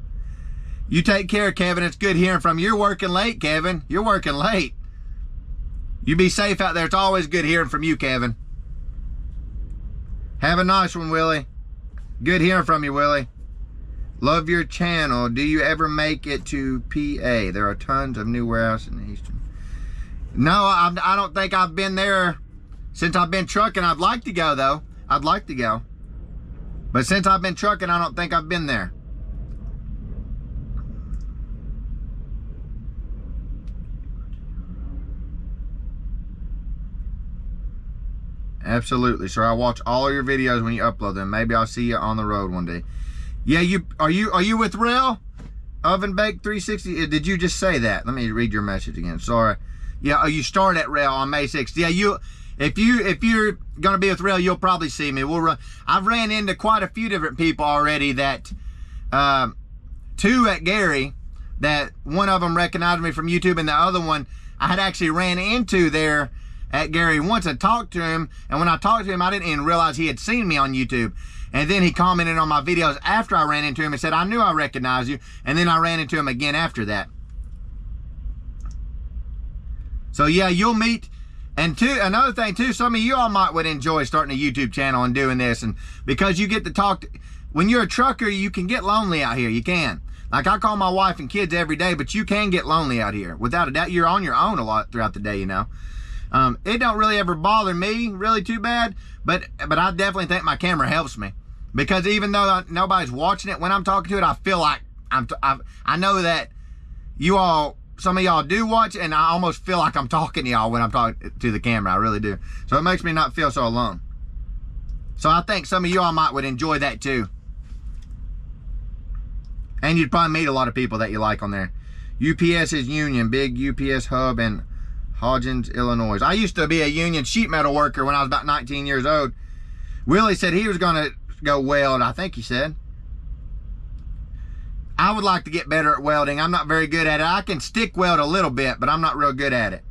You take care, Kevin. It's good hearing from you. You're working late, Kevin. You're working late. You be safe out there. It's always good hearing from you, Kevin. Have a nice one, Willie. Good hearing from you, Willie. Love your channel. Do you ever make it to PA? There are tons of new warehouses in Eastern. No, I don't think I've been there since I've been trucking. I'd like to go, though. I'd like to go. But since I've been trucking, I don't think I've been there. Absolutely, sir. I watch all your videos when you upload them. Maybe I'll see you on the road one day. Yeah, are you with Rail? Oven Bake 360? Did you just say that? Let me read your message again. Sorry. Yeah, you start at Rail on May 6th. Yeah, if you're gonna be with Rail, you'll probably see me. We'll run. I've ran into quite a few different people already. That two at Gary, that one of them recognized me from YouTube, and the other one I had actually ran into there at Gary once and talked to him. And when I talked to him, I didn't even realize he had seen me on YouTube. And then he commented on my videos after I ran into him and said, "I knew I recognized you." And then I ran into him again after that. So yeah, you'll meet. And another thing too, some of you all would enjoy starting a YouTube channel and doing this, and because you get to talk when you're a trucker, you can get lonely out here. You can. Like, I call my wife and kids every day, but you can get lonely out here. Without a doubt, you're on your own a lot throughout the day, you know. It don't really ever bother me really too bad, but I definitely think my camera helps me. Because even though nobody's watching it, when I'm talking to it, I feel like I know that some of y'all do watch, and I almost feel like I'm talking to y'all when I'm talking to the camera. I really do. So it makes me not feel so alone. So I think some of y'all would enjoy that too. And you'd probably meet a lot of people that you like on there. UPS is Union, big UPS hub in Hodgens, Illinois. I used to be a union sheet metal worker when I was about 19 years old. Willie said he was going to go weld, I think he said. I would like to get better at welding. I'm not very good at it. I can stick weld a little bit, but I'm not real good at it.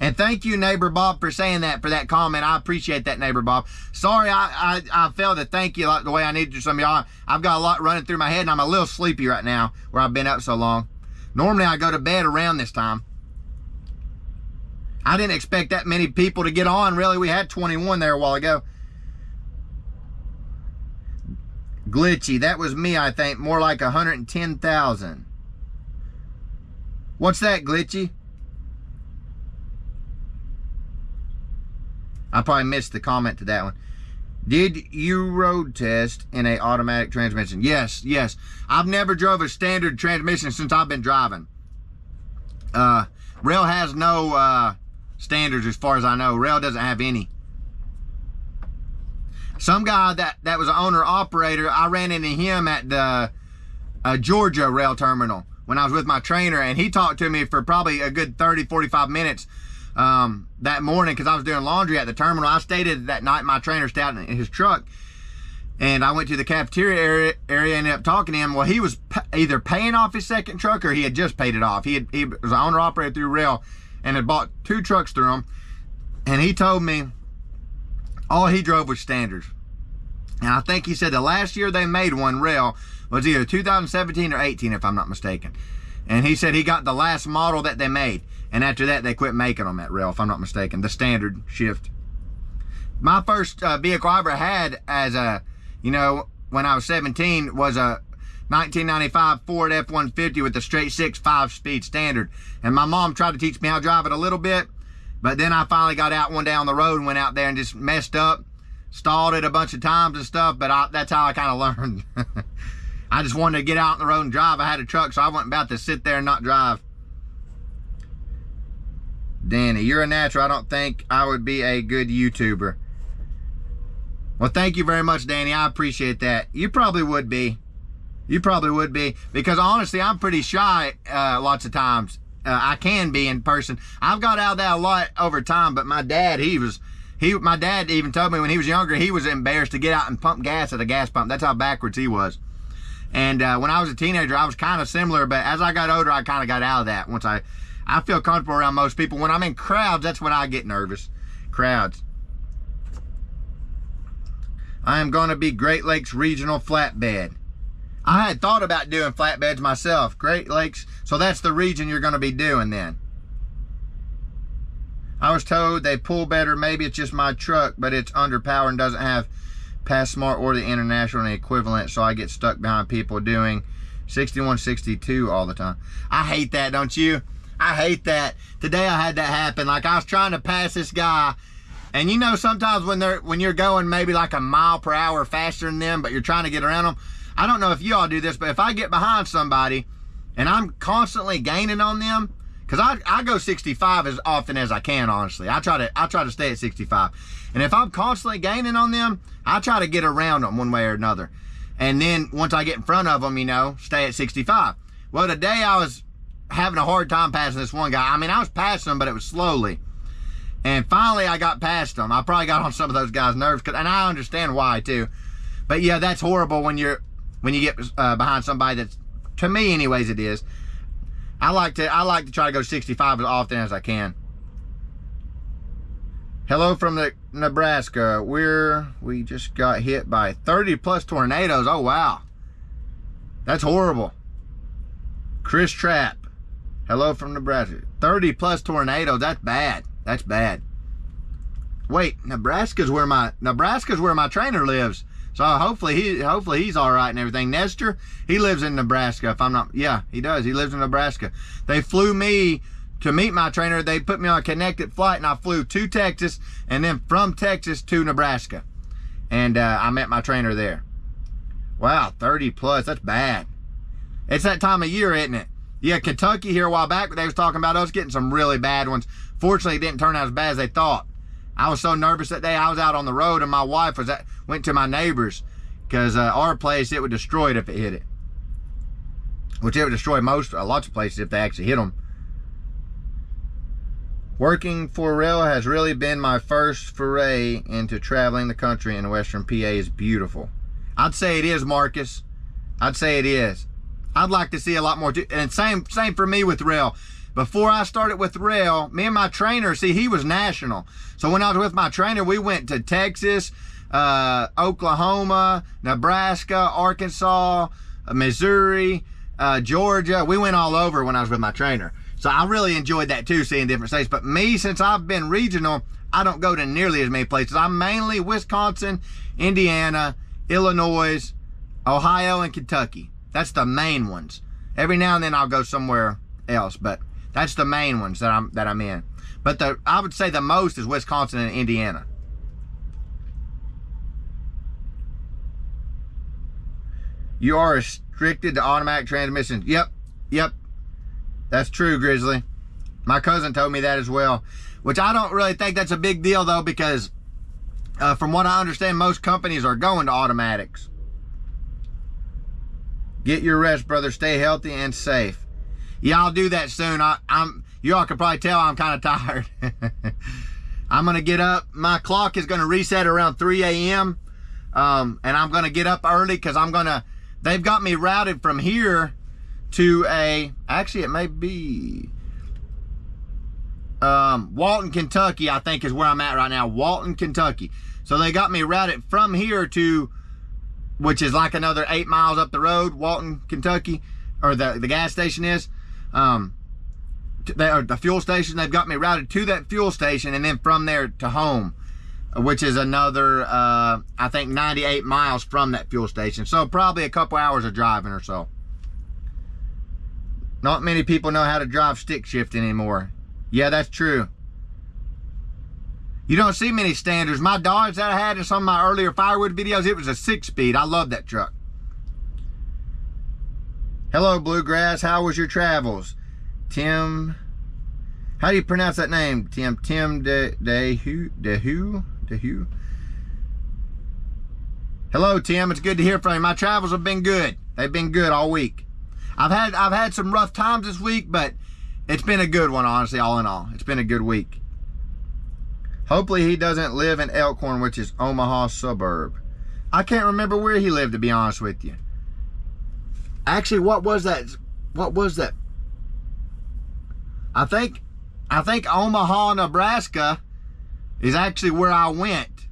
And thank you, Neighbor Bob, for saying that, for that comment. I appreciate that, Neighbor Bob. Sorry I failed to thank you like the way I needed to some of y'all. I've got a lot running through my head, and I'm a little sleepy right now where I've been up so long. Normally, I go to bed around this time. I didn't expect that many people to get on, really. We had 21 there a while ago. Glitchy, that was me, I think. More like 110,000. What's that, Glitchy? I probably missed the comment to that one. Did you road test in a automatic transmission? Yes. I've never drove a standard transmission since I've been driving. Rail has no standards as far as I know. Rail doesn't have any. Some guy that was an owner-operator, I ran into him at the Georgia rail terminal when I was with my trainer, and he talked to me for probably a good 30, 45 minutes that morning because I was doing laundry at the terminal. I stayed that night. My trainer stayed out in his truck, and I went to the cafeteria area and ended up talking to him. Well, he was either paying off his second truck or he had just paid it off. He was an owner-operator through rail and had bought 2 trucks through him, and he told me all he drove was standards. And I think he said the last year they made one rail was either 2017 or 18, if I'm not mistaken. And he said he got the last model that they made. And after that, they quit making them at rail, if I'm not mistaken. The standard shift. My first vehicle I ever had as when I was 17 was a 1995 Ford F-150 with a straight 6 5-speed standard. And my mom tried to teach me how to drive it a little bit. But then I finally got out one day on the road and went out there and just messed up. Stalled it a bunch of times and stuff, but that's how I kind of learned. I just wanted to get out on the road and drive. I had a truck, so I wasn't about to sit there and not drive. Danny, you're a natural. I don't think I would be a good YouTuber. Well, thank you very much, Danny. I appreciate that. You probably would be. You probably would be. Because honestly, I'm pretty shy lots of times. I can be in person. I've got out of that a lot over time, but my dad, my dad even told me when he was younger, he was embarrassed to get out and pump gas at a gas pump. That's how backwards he was. And when I was a teenager, I was kind of similar, but as I got older, I kind of got out of that. Once I feel comfortable around most people. When I'm in crowds, that's when I get nervous. Crowds. I am going to be Great Lakes Regional Flatbed. I had thought about doing flatbeds myself. Great Lakes. So that's the region you're going to be doing then. I was told they pull better. Maybe it's just my truck, but it's underpowered and doesn't have Pass Smart or the International and the equivalent, so I get stuck behind people doing 61, 62 all the time. I hate that, don't you? I hate that. Today I had that happen. Like, I was trying to pass this guy, and you know sometimes when you're going maybe like a mile per hour faster than them, but you're trying to get around them. I don't know if you all do this, but if I get behind somebody and I'm constantly gaining on them, because I go 65 as often as I can, honestly. I try to stay at 65. And if I'm constantly gaining on them, I try to get around them one way or another. And then once I get in front of them, stay at 65. Well, today I was having a hard time passing this one guy. I mean, I was passing him, but it was slowly. And finally I got past him. I probably got on some of those guys' nerves, and I understand why too. But yeah, that's horrible when you get behind somebody that's, to me anyways, it is. I like to try to go 65 as often as I can. Hello from Nebraska. We just got hit by 30 plus tornadoes. Oh wow. That's horrible. Chris Trapp. Hello from Nebraska. 30 plus tornadoes. That's bad. That's bad. Wait, Nebraska's where my trainer lives. So hopefully he's all right and everything. Nestor, he lives in Nebraska. If I'm not, yeah, he does. He lives in Nebraska. They flew me to meet my trainer. They put me on a connected flight, and I flew to Texas, and then from Texas to Nebraska, and I met my trainer there. Wow, 30 plus. That's bad. It's that time of year, isn't it? Yeah, Kentucky here a while back, they was talking about us getting some really bad ones. Fortunately, it didn't turn out as bad as they thought. I was so nervous that day. I was out on the road, and my wife went to my neighbor's because our place, it would destroy it if it hit it. Which it would destroy lots of places if they actually hit them. Working for rail has really been my first foray into traveling the country, and Western PA is beautiful. I'd say it is, Marcus. I'd say it is. I'd like to see a lot more, and same for me with rail. Before I started with rail, me and my trainer, see, he was national. So when I was with my trainer, we went to Texas, Oklahoma, Nebraska, Arkansas, Missouri, Georgia. We went all over when I was with my trainer. So I really enjoyed that too, seeing different states. But me, since I've been regional, I don't go to nearly as many places. I'm mainly Wisconsin, Indiana, Illinois, Ohio, and Kentucky. That's the main ones. Every now and then I'll go somewhere else, but that's the main ones that I'm in. But I would say the most is Wisconsin and Indiana. You are restricted to automatic transmissions. Yep. That's true, Grizzly. My cousin told me that as well, which I don't really think that's a big deal though, because from what I understand, most companies are going to automatics. Get your rest, brother. Stay healthy and safe. Yeah, I'll do that soon. You all can probably tell I'm kind of tired. I'm going to get up. My clock is going to reset around 3 a.m. And I'm going to get up early because they've got me routed from here to actually it may be Walton, Kentucky, I think is where I'm at right now. Walton, Kentucky. So they got me routed from here to, which is like another 8 miles up the road, Walton, Kentucky, or the gas station is. The fuel station, they've got me routed to that fuel station, and then from there to home, which is another, I think 98 miles from that fuel station. So probably a couple hours of driving or so. Not many people know how to drive stick shift anymore. Yeah, that's true. You don't see many standards. My Dodge that I had in some of my earlier firewood videos, it was a 6-speed. I love that truck. Hello, Bluegrass. How was your travels? Tim, how do you pronounce that name? Tim DeHue. Hello, Tim. It's good to hear from you. My travels have been good. They've been good all week. I've had some rough times this week, but it's been a good one, honestly, all in all. It's been a good week. Hopefully he doesn't live in Elkhorn, which is Omaha suburb. I can't remember where he lived, to be honest with you. Actually, what was that? I think Omaha, Nebraska is actually where I went.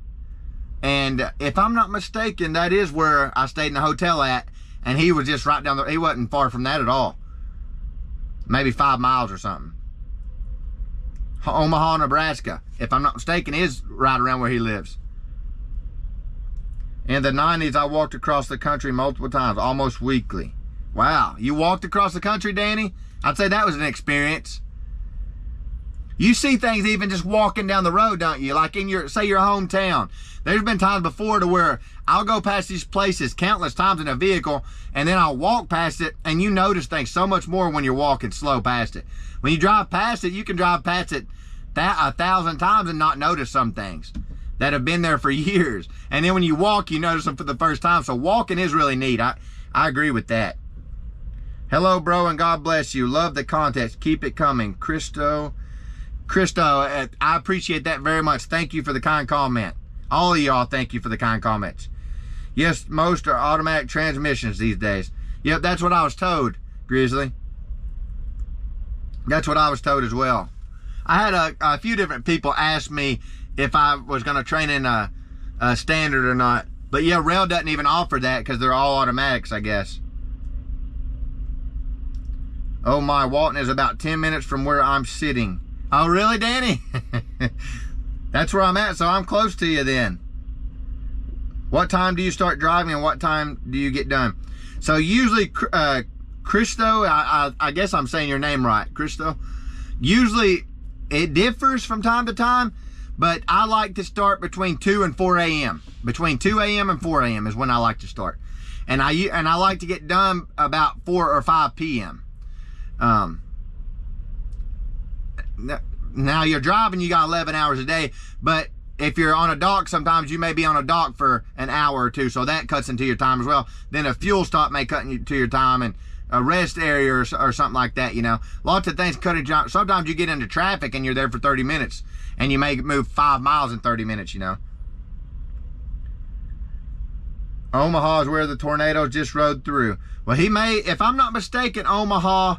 And if I'm not mistaken, that is where I stayed in the hotel at. And he was just right down there. He wasn't far from that at all. Maybe 5 miles or something. Omaha, Nebraska, if I'm not mistaken, is right around where he lives. In the 90s, I walked across the country multiple times, almost weekly. Wow, you walked across the country, Danny? I'd say that was an experience. You see things even just walking down the road, don't you? Like in your hometown. There's been times before to where I'll go past these places countless times in a vehicle, and then I'll walk past it, and you notice things so much more when you're walking slow past it. When you drive past it, you can drive past it 1,000 times and not notice some things that have been there for years. And then when you walk, you notice them for the first time. So walking is really neat. I agree with that. Hello, bro, and God bless you. Love the content. Keep it coming. Christo, I appreciate that very much. Thank you for the kind comment. All of y'all, thank you for the kind comments. Yes, most are automatic transmissions these days. Yep, that's what I was told, Grizzly. That's what I was told as well. I had a few different people ask me if I was going to train in a standard or not. But yeah, rail doesn't even offer that because they're all automatics, I guess. Oh my, Walton is about 10 minutes from where I'm sitting. Oh really, Danny? That's where I'm at, so I'm close to you then. What time do you start driving and what time do you get done? So usually, Christo, I guess I'm saying your name right, Christo. Usually it differs from time to time, but I like to start between 2 and 4 a.m. Between 2 a.m. and 4 a.m. is when I like to start. And I like to get done about 4 or 5 p.m. Now you're driving, you got 11 hours a day, but if you're on a dock, sometimes you may be on a dock for an hour or two, so that cuts into your time as well. Then a fuel stop may cut into your time, and a rest area or something like that, you know. Lots of things cut into. Sometimes you get into traffic and you're there for 30 minutes, and you may move 5 miles in 30 minutes, you know. Omaha is where the tornado just rode through. Well, he may, if I'm not mistaken, Omaha,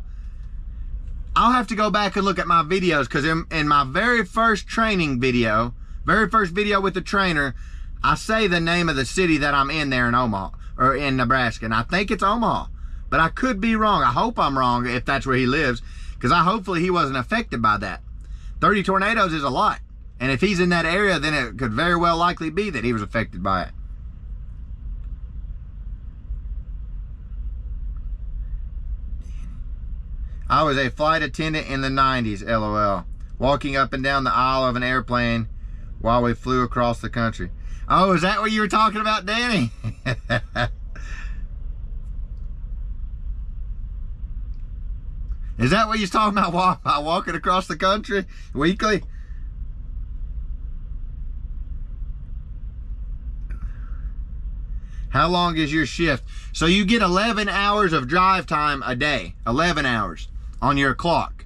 I'll have to go back and look at my videos, because in my very first training video, very first video with the trainer, I say the name of the city that I'm in there in Omaha, or in Nebraska, and I think it's Omaha, but I could be wrong. I hope I'm wrong if that's where he lives, because hopefully he wasn't affected by that. 30 tornadoes is a lot, and if he's in that area, then it could very well likely be that he was affected by it. I was a flight attendant in the 90s, LOL, walking up and down the aisle of an airplane while we flew across the country. Oh, is that what you were talking about, Danny? Is that what you're talking about, walking across the country weekly? How long is your shift? So you get 11 hours of drive time a day, 11 hours on your clock.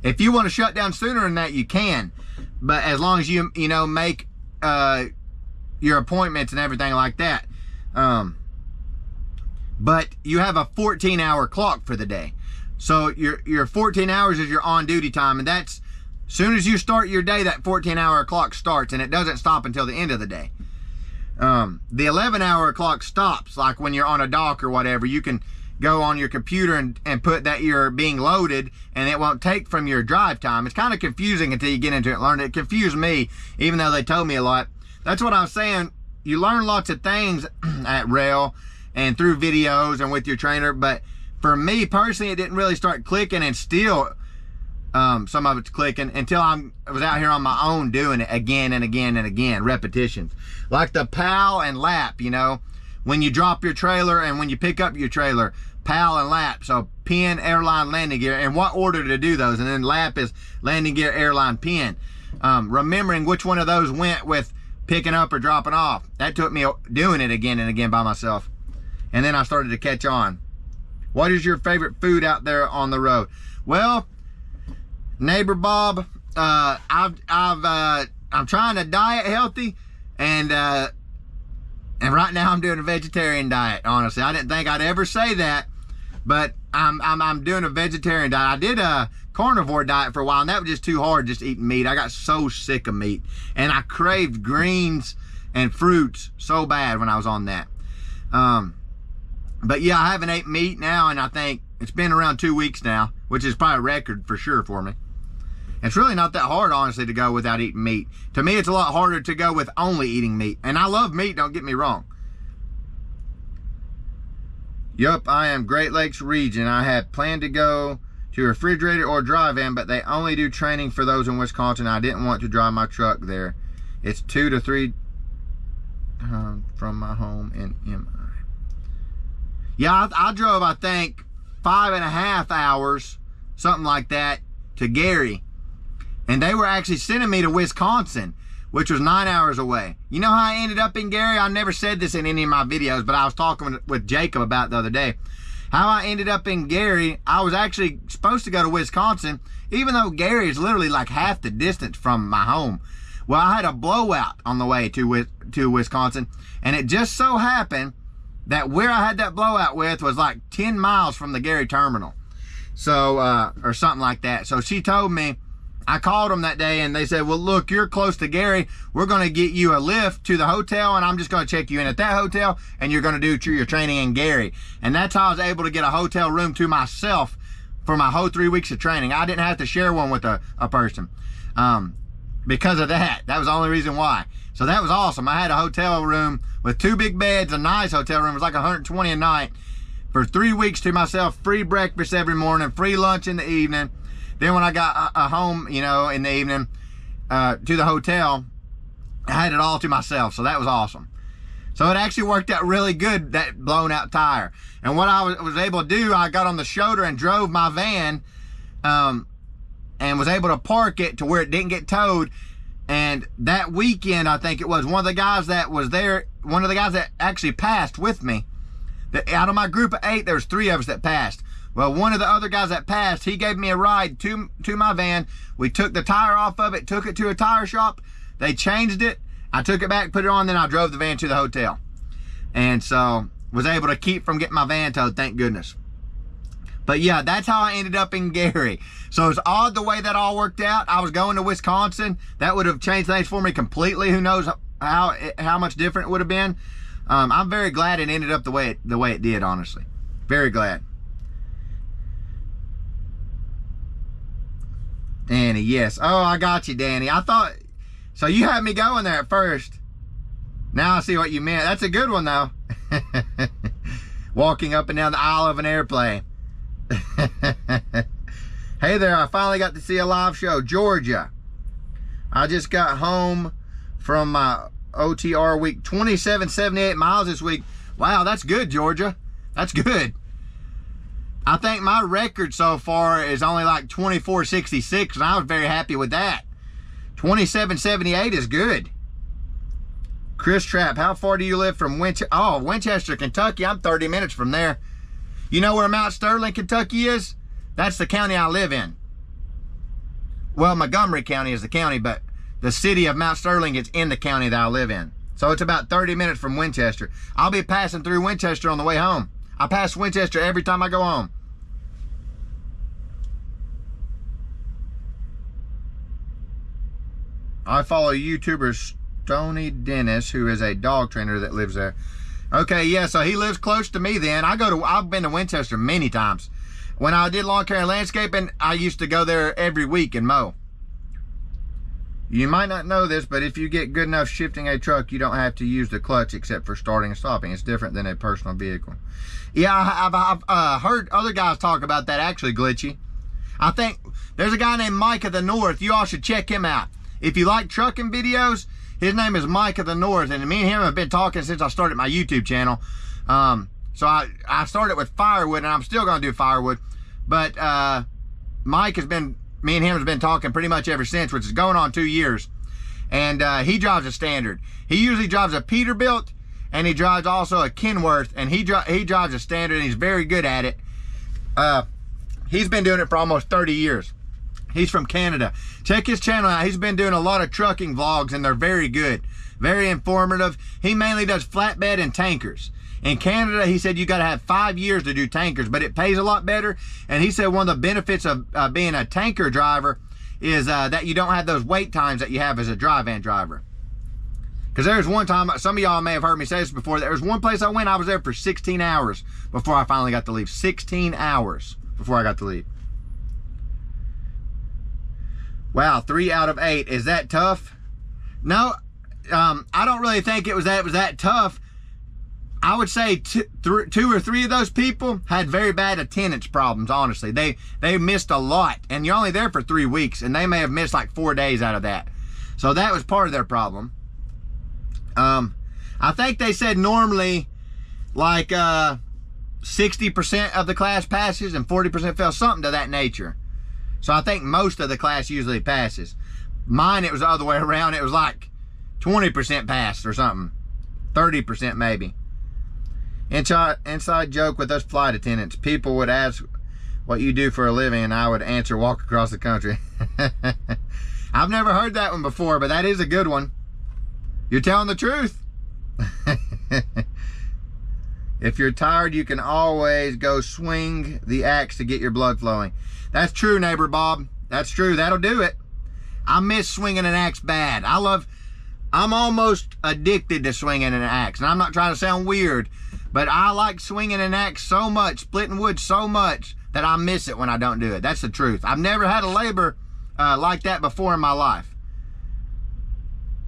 If you want to shut down sooner than that, you can, but as long as you know, make your appointments and everything like that. But you have a 14-hour clock for the day. So your 14 hours is your on-duty time, and that's, as soon as you start your day, that 14-hour clock starts, and it doesn't stop until the end of the day. The 11-hour clock stops, like when you're on a dock or whatever. You can go on your computer and put that you're being loaded, and it won't take from your drive time. It's kind of confusing until you get into it and learn it. It confused me, even though they told me a lot. That's what I was saying. You learn lots of things at rail and through videos and with your trainer, but for me personally, it didn't really start clicking, and still some of it's clicking until I was out here on my own doing it again and again and again, repetitions. Like the PAL and lap, you know, when you drop your trailer and when you pick up your trailer, PAL and lap. So pin, airline, landing gear, and what order to do those. And then lap is landing gear, airline, pin. Remembering which one of those went with picking up or dropping off. That took me doing it again and again by myself. And then I started to catch on. What is your favorite food out there on the road? Well, neighbor Bob, I'm trying to diet healthy, and right now I'm doing a vegetarian diet. Honestly, I didn't think I'd ever say that, but I'm doing a vegetarian diet. I did a carnivore diet for a while, and that was just too hard, just eating meat. I got so sick of meat, and I craved greens and fruits so bad when I was on that. But yeah, I haven't ate meat now, and I think it's been around 2 weeks now, which is probably a record for sure for me. It's really not that hard, honestly, to go without eating meat. To me, it's a lot harder to go with only eating meat. And I love meat, don't get me wrong. Yup, I am Great Lakes region. I had planned to go to refrigerator or drive-in, but they only do training for those in Wisconsin. I didn't want to drive my truck there. It's 2 to 3 from my home in MI. Yeah, I drove, I think, 5.5 hours, something like that, to Gary. And they were actually sending me to Wisconsin, which was 9 hours away. You know how I ended up in Gary? I never said this in any of my videos, but I was talking with Jacob about it the other day. How I ended up in Gary, I was actually supposed to go to Wisconsin, even though Gary is literally like half the distance from my home. Well, I had a blowout on the way to Wisconsin, and it just so happened that where I had that blowout with was like 10 miles from the Gary terminal. So, or something like that. So she told me, I called them that day, and they said, well, look, you're close to Gary. We're going to get you a lift to the hotel, and I'm just going to check you in at that hotel, and you're going to do your training in Gary. And that's how I was able to get a hotel room to myself for my whole 3 weeks of training. I didn't have to share one with a person because of that. That was the only reason why. So that was awesome. I had a hotel room with 2 big beds, a nice hotel room. It was like $120 a night for 3 weeks to myself. Free breakfast every morning, free lunch in the evening. Then when I got home, you know, in the evening to the hotel, I had it all to myself. So that was awesome. So it actually worked out really good, that blown out tire. And what I was able to do, I got on the shoulder and drove my van and was able to park it to where it didn't get towed. And that weekend, I think it was, one of the guys that was there, one of the guys that actually passed with me, out of my group of 8, there was 3 of us that passed. Well, one of the other guys that passed, he gave me a ride to my van. We took the tire off of it, took it to a tire shop. They changed it. I took it back, put it on, then I drove the van to the hotel. And so was able to keep from getting my van towed, thank goodness. But yeah, that's how I ended up in Gary. So it's odd the way that all worked out. I was going to Wisconsin. That would have changed things for me completely. Who knows how much different it would have been. I'm very glad it ended up the way it did, honestly. Very glad. Danny, yes. Oh, I got you, Danny. I thought, so you had me going there at first. Now I see what you meant. That's a good one, though. Walking up and down the aisle of an airplane. Hey there, I finally got to see a live show. Georgia. I just got home from my OTR week. 2778 miles this week. Wow, that's good, Georgia. That's good. I think my record so far is only like 2466, and I was very happy with that. 2778 is good. Chris Trapp, how far do you live from Winchester? Oh, Winchester, Kentucky. I'm 30 minutes from there. You know where Mount Sterling, Kentucky is? That's the county I live in. Well, Montgomery County is the county, but the city of Mount Sterling is in the county that I live in. So it's about 30 minutes from Winchester. I'll be passing through Winchester on the way home. I pass Winchester every time I go home. I follow YouTuber Stony Dennis, who is a dog trainer that lives there. Okay, yeah, so he lives close to me then. I've been to Winchester many times. When I did lawn care and landscaping, I used to go there every week and mow. You might not know this, but if you get good enough shifting a truck, you don't have to use the clutch except for starting and stopping. It's different than a personal vehicle. Yeah, I've heard other guys talk about that, actually, Glitchy. I think there's a guy named Mike of the North. You all should check him out. If you like trucking videos, his name is Mike of the North, and me and him have been talking since I started my YouTube channel. So I started with firewood, and I'm still going to do firewood. But Mike has been, me and him has been talking pretty much ever since, which is going on 2 years. And he drives a Standard. He usually drives a Peterbilt, and he drives also a Kenworth, and he drives a Standard, and he's very good at it. He's been doing it for almost 30 years. He's from Canada. Check his channel out. He's been doing a lot of trucking vlogs, and they're very good. Very informative. He mainly does flatbed and tankers. In Canada, he said you got to have 5 years to do tankers, but it pays a lot better. And he said one of the benefits of being a tanker driver is that you don't have those wait times that you have as a dry van driver. Because there was one time, some of y'all may have heard me say this before, there was one place I went, I was there for 16 hours before I finally got to leave. 16 hours before I got to leave. Wow, 3 out of 8. Is that tough? No, I don't really think it was that tough. I would say 2 or 3 of those people had very bad attendance problems, honestly. They missed a lot, and you're only there for 3 weeks, and they may have missed like 4 days out of that. So that was part of their problem. I think they said normally like 60% of the class passes and 40% fail, something to that nature. So I think most of the class usually passes. Mine, it was the other way around. It was like 20% passed or something. 30% maybe. Inside joke with us flight attendants. People would ask what you do for a living, and I would answer walk across the country. I've never heard that one before, but that is a good one. You're telling the truth. If you're tired, you can always go swing the axe to get your blood flowing. That's true, neighbor Bob. That's true. That'll do it. I miss swinging an axe bad. I'm almost addicted to swinging an axe. And I'm not trying to sound weird, but I like swinging an axe so much, splitting wood so much, that I miss it when I don't do it. That's the truth. I've never had a labor like that before in my life.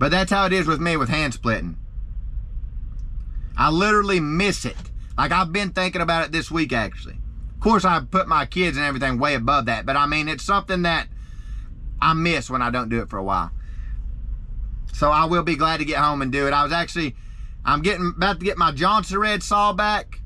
But that's how it is with me with hand splitting. I literally miss it. Like, I've been thinking about it this week, actually. Of course, I put my kids and everything way above that. But, I mean, it's something that I miss when I don't do it for a while. So, I will be glad to get home and do it. I'm about to get my Johnson Red saw back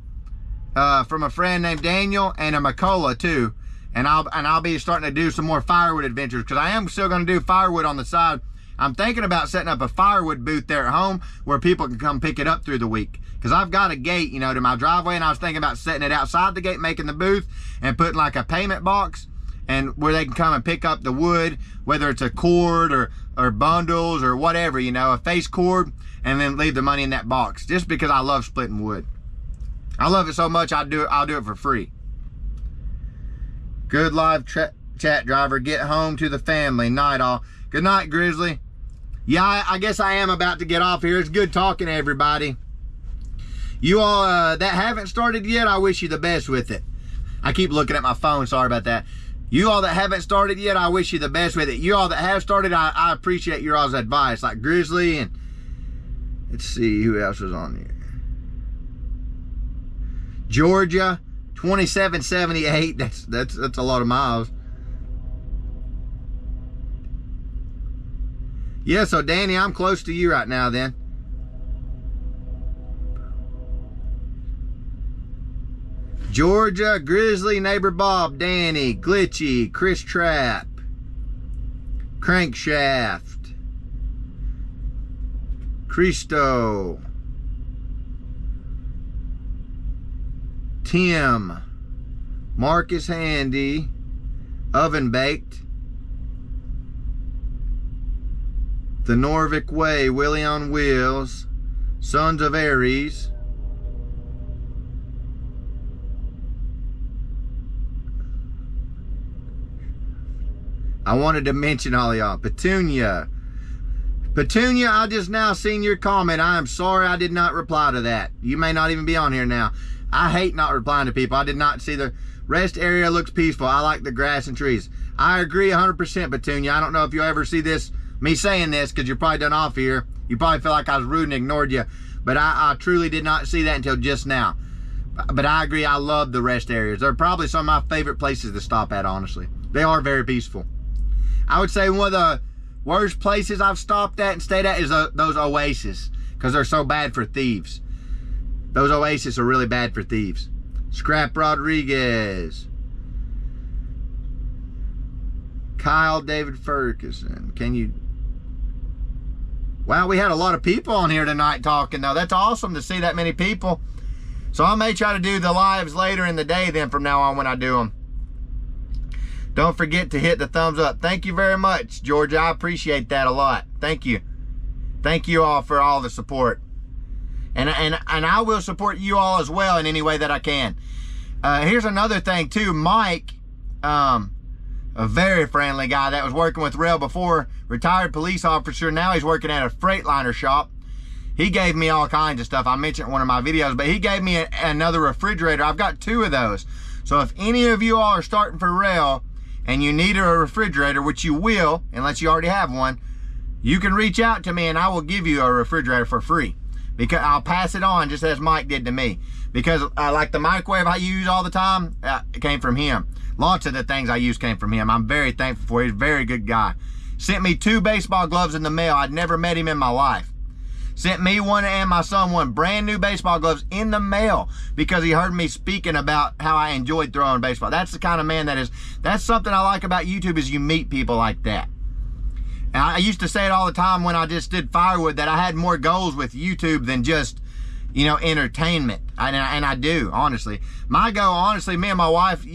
from a friend named Daniel, and a Macola, too. And I'll be starting to do some more firewood adventures, because I am still going to do firewood on the side. I'm thinking about setting up a firewood booth there at home where people can come pick it up through the week. Because I've got a gate, you know, to my driveway, and I was thinking about setting it outside the gate, making the booth, and putting like a payment box, and where they can come and pick up the wood, whether it's a cord or bundles or whatever, you know, a face cord, and then leave the money in that box. Just because I love splitting wood. I love it so much, I'll do it for free. Good live chat, driver. Get home to the family. Night all. Good night, Grizzly. Yeah, I guess I am about to get off here. It's good talking to everybody. You all that haven't started yet, I wish you the best with it. I keep looking at my phone. Sorry about that. You all that haven't started yet, I wish you the best with it. You all that have started, I appreciate your all's advice. Like Grizzly, and let's see who else was on here. Georgia, 2778. That's a lot of miles. Yeah, so Danny, I'm close to you right now then. Georgia, Grizzly, Neighbor Bob, Danny, Glitchy, Chris Trap, Crankshaft, Christo, Tim, Marcus Handy, Oven Baked, The Norvik Way, Willie on Wheels, Sons of Aries, I wanted to mention all y'all. Petunia, I just now seen your comment. I am sorry I did not reply to that. You may not even be on here now. I hate not replying to people. I did not see the rest area looks peaceful. I like the grass and trees. I agree 100%, Petunia. I don't know if you'll ever see this, me saying this, because you're probably done off here. You probably feel like I was rude and ignored you. But I truly did not see that until just now. But I agree, I love the rest areas. They're probably some of my favorite places to stop at, honestly. They are very peaceful. I would say one of the worst places I've stopped at and stayed at is those oases, because they're so bad for thieves. Those oases are really bad for thieves. Scrap Rodriguez. Kyle David Ferguson. Can you... Wow, we had a lot of people on here tonight talking, though. That's awesome to see that many people. So I may try to do the lives later in the day then from now on when I do them. Don't forget to hit the thumbs up. Thank you very much, Georgia. I appreciate that a lot. Thank you. Thank you all for all the support. And I will support you all as well in any way that I can. Here's another thing too. Mike, a very friendly guy that was working with Rail before, retired police officer. Now he's working at a Freightliner shop. He gave me all kinds of stuff. I mentioned in one of my videos, but he gave me another refrigerator. I've got 2 of those. So if any of you all are starting for Rail and you need a refrigerator, which you will, unless you already have one, you can reach out to me and I will give you a refrigerator for free. Because I'll pass it on just as Mike did to me. Because like the microwave I use all the time, it came from him. Lots of the things I use came from him. I'm very thankful for it. He's a very good guy. Sent me 2 baseball gloves in the mail. I'd never met him in my life. Sent me one and my son one brand new baseball gloves in the mail because he heard me speaking about how I enjoyed throwing baseball. That's the kind of man that is. That's something I like about YouTube, is you meet people like that. And I used to say it all the time when I just did firewood, that I had more goals with YouTube than just, you know, entertainment. And I do, honestly. My goal, honestly, me and my wife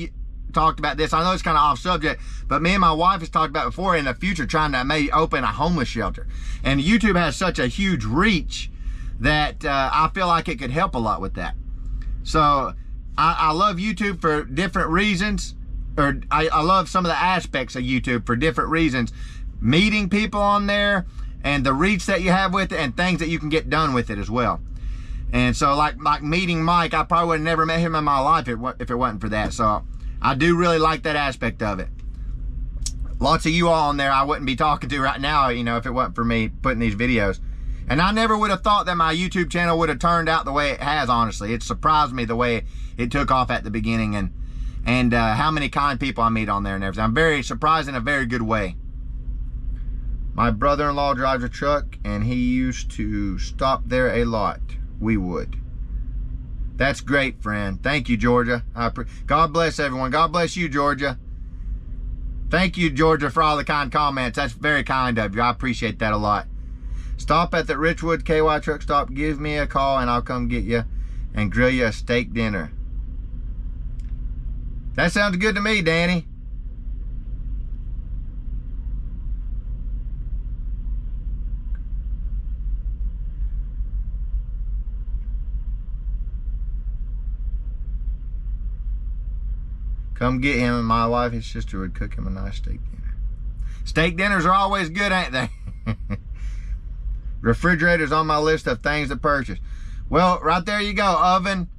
talked about this. I know it's kind of off subject, but me and my wife has talked about before in the future trying to maybe open a homeless shelter. And YouTube has such a huge reach that I feel like it could help a lot with that. So I love YouTube for different reasons, or I love some of the aspects of YouTube for different reasons. Meeting people on there and the reach that you have with it and things that you can get done with it as well. And so like meeting Mike, I probably would have never met him in my life if it wasn't for that. So I do really like that aspect of it. lots of you all on there I wouldn't be talking to right now, you know, if it wasn't for me putting these videos. And I never would have thought that my YouTube channel would have turned out the way it has, honestly. It surprised me the way it took off at the beginning, and how many kind people I meet on there and everything. I'm very surprised in a very good way. My brother-in-law drives a truck, and he used to stop there a lot. We would. That's great, friend. Thank you, Georgia. God bless everyone. God bless you, Georgia. Thank you, Georgia, for all the kind comments. That's very kind of you. I appreciate that a lot. Stop at the Richwood KY truck stop. Give me a call, and I'll come get you and grill you a steak dinner. That sounds good to me, Danny. Come get him, and my wife, his sister, would cook him a nice steak dinner. Steak dinners are always good, ain't they? Refrigerator's on my list of things to purchase. Well, right there you go. Oven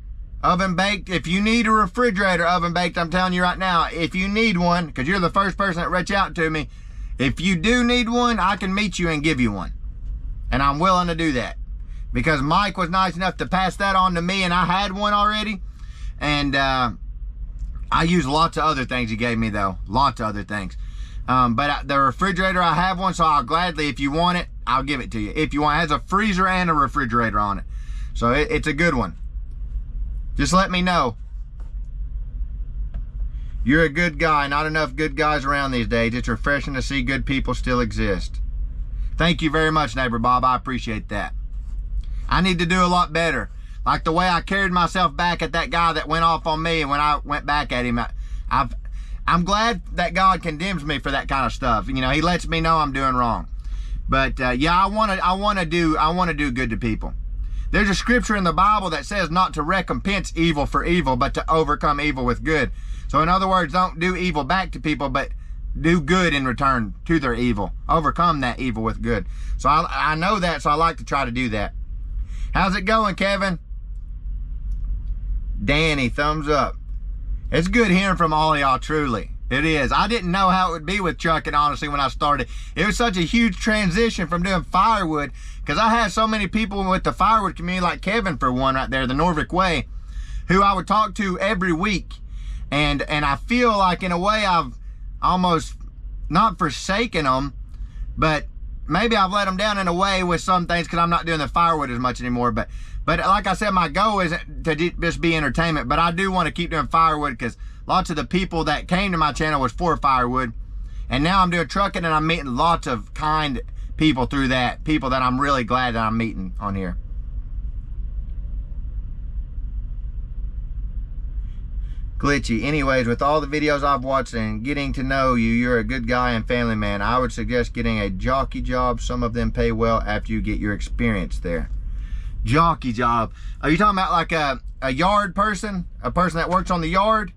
baked. If you need a refrigerator oven baked, I'm telling you right now, if you need one, because you're the first person that reached out to me, if you do need one, I can meet you and give you one. And I'm willing to do that. Because Mike was nice enough to pass that on to me, and I had one already. And I use lots of other things he gave me, though. Lots of other things. But the refrigerator, I have one, so I'll gladly, if you want it, I'll give it to you. If you want, it has a freezer and a refrigerator on it. So it's a good one. Just let me know. You're a good guy. Not enough good guys around these days. It's refreshing to see good people still exist. Thank you very much, Neighbor Bob. I appreciate that. I need to do a lot better. Like the way I carried myself back at that guy that went off on me, and when I went back at him, I'm glad that God condemns me for that kind of stuff. You know, he lets me know I'm doing wrong. But yeah, I want to do good to people. There's a scripture in the Bible that says not to recompense evil for evil, but to overcome evil with good. So in other words, don't do evil back to people, but do good in return to their evil. Overcome that evil with good. So I know that, so I like to try to do that. How's it going, Kevin? Danny, thumbs up. It's good hearing from all of y'all, truly. It is. I didn't know how it would be with trucking, honestly, when I started. It was such a huge transition from doing firewood, because I had so many people with the firewood community, like Kevin, for one, right there, the Norvik Way, who I would talk to every week. And I feel like, in a way, I've almost not forsaken them, but maybe I've let them down in a way with some things, because I'm not doing the firewood as much anymore. But like I said, my goal isn't to just be entertainment, but I do want to keep doing firewood, because lots of the people that came to my channel was for firewood. And now I'm doing trucking, and I'm meeting lots of kind people through that. People that I'm really glad that I'm meeting on here. Glitchy. Anyways, with all the videos I've watched and getting to know you, you're a good guy and family man. I would suggest getting a jockey job. Some of them pay well after you get your experience there. Jockey job. Are you talking about like a yard person? A person that works on the yard?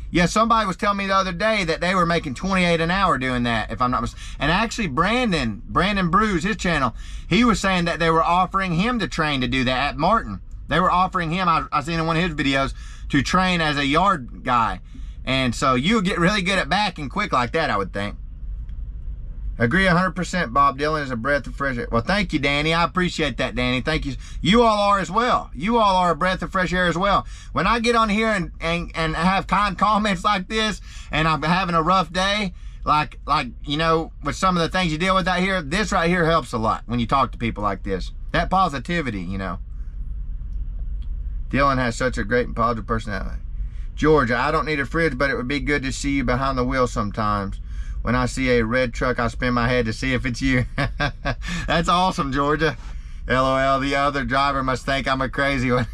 Yeah, somebody was telling me the other day that they were making $28 an hour doing that, if I'm not mistaken. And actually, Brandon Bruce, his channel, he was saying that they were offering him to train to do that at Martin. They were offering him, I seen in one of his videos, to train as a yard guy. And so you'll get really good at backing quick like that, I would think. Agree 100%, Bob Dylan is a breath of fresh air. Well, thank you, Danny. I appreciate that, Danny. Thank you. You all are as well. You all are a breath of fresh air as well. When I get on here and have kind comments like this, and I'm having a rough day, like you know, with some of the things you deal with out here, this right here helps a lot when you talk to people like this. That positivity, you know. Dylan has such a great and positive personality. Georgia, I don't need a fridge, but it would be good to see you behind the wheel sometimes. When I see a red truck, I spin my head to see if it's you. That's awesome, Georgia. LOL, the other driver must think I'm a crazy one.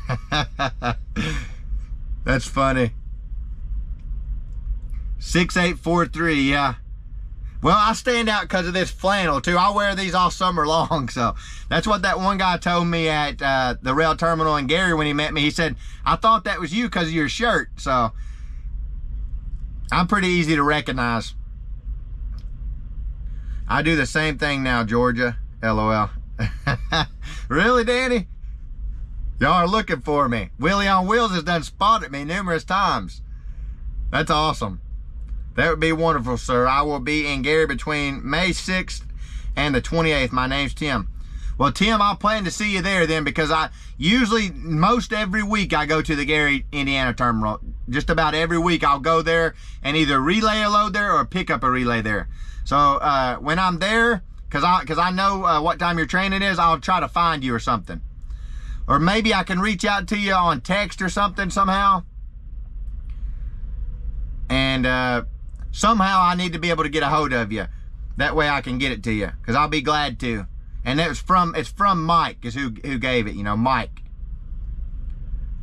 That's funny. 6843, yeah. Well, I stand out because of this flannel, too. I wear these all summer long, so that's what that one guy told me at the rail terminal in Gary when he met me. He said, I thought that was you because of your shirt, so I'm pretty easy to recognize. I do the same thing now, Georgia. LOL. Really, Danny? Y'all are looking for me. Willie on Wheels has done spotted me numerous times. That's awesome. That would be wonderful, sir. I will be in Gary between May 6th and the 28th. My name's Tim. Well, Tim, I'll plan to see you there then, because I usually, most every week, I go to the Gary, Indiana terminal. Just about every week I'll go there and either relay a load there or pick up a relay there. So when I'm there, because I know what time your training is, I'll try to find you or something. Or maybe I can reach out to you on text or something somehow. And somehow I need to be able to get a hold of you. That way I can get it to you, because I'll be glad to. And it's from Mike, is who gave it, you know, Mike.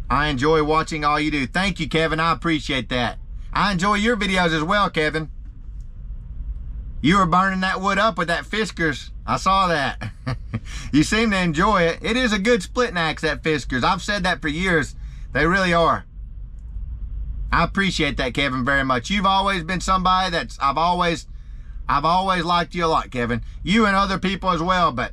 I enjoy watching all you do. Thank you, Kevin. I appreciate that. I enjoy your videos as well, Kevin. You were burning that wood up with that Fiskars. I saw that. You seem to enjoy it. It is a good splitting axe, that Fiskars. I've said that for years. They really are. I appreciate that, Kevin, very much. You've always been somebody that's I've always liked you a lot, Kevin. You and other people as well, but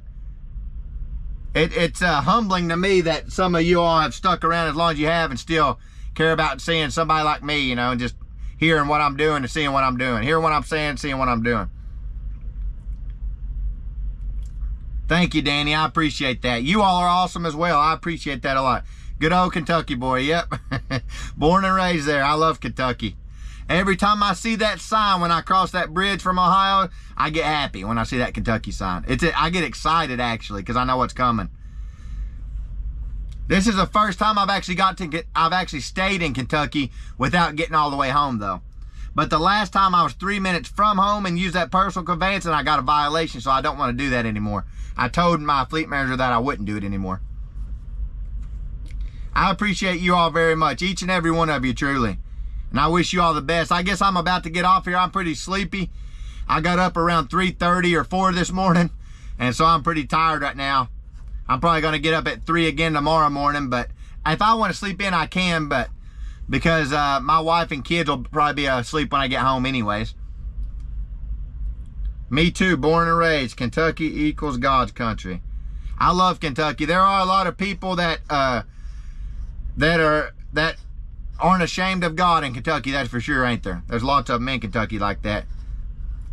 it's humbling to me that some of you all have stuck around as long as you have and still care about seeing somebody like me, you know, and just hearing what I'm doing and seeing what I'm doing. Hearing what I'm saying, seeing what I'm doing. Thank you, Danny. I appreciate that. You all are awesome as well. I appreciate that a lot. Good old Kentucky boy. Yep. Born and raised there. I love Kentucky. Every time I see that sign when I cross that bridge from Ohio, I get happy when I see that Kentucky sign. I get excited, actually, because I know what's coming. This is the first time I've actually stayed in Kentucky without getting all the way home, though. But the last time I was 3 minutes from home and used that personal conveyance, and I got a violation, so I don't want to do that anymore. I told my fleet manager that I wouldn't do it anymore. I appreciate you all very much, each and every one of you, truly. And I wish you all the best. I guess I'm about to get off here. I'm pretty sleepy. I got up around 3:30 or 4 this morning, and so I'm pretty tired right now. I'm probably going to get up at 3 again tomorrow morning, but if I want to sleep in, I can, but because my wife and kids will probably be asleep when I get home anyways. Me too, born and raised. Kentucky equals God's country. I love Kentucky. There are a lot of people that aren't ashamed of God in Kentucky, that's for sure, ain't there? There's lots of them in Kentucky like that.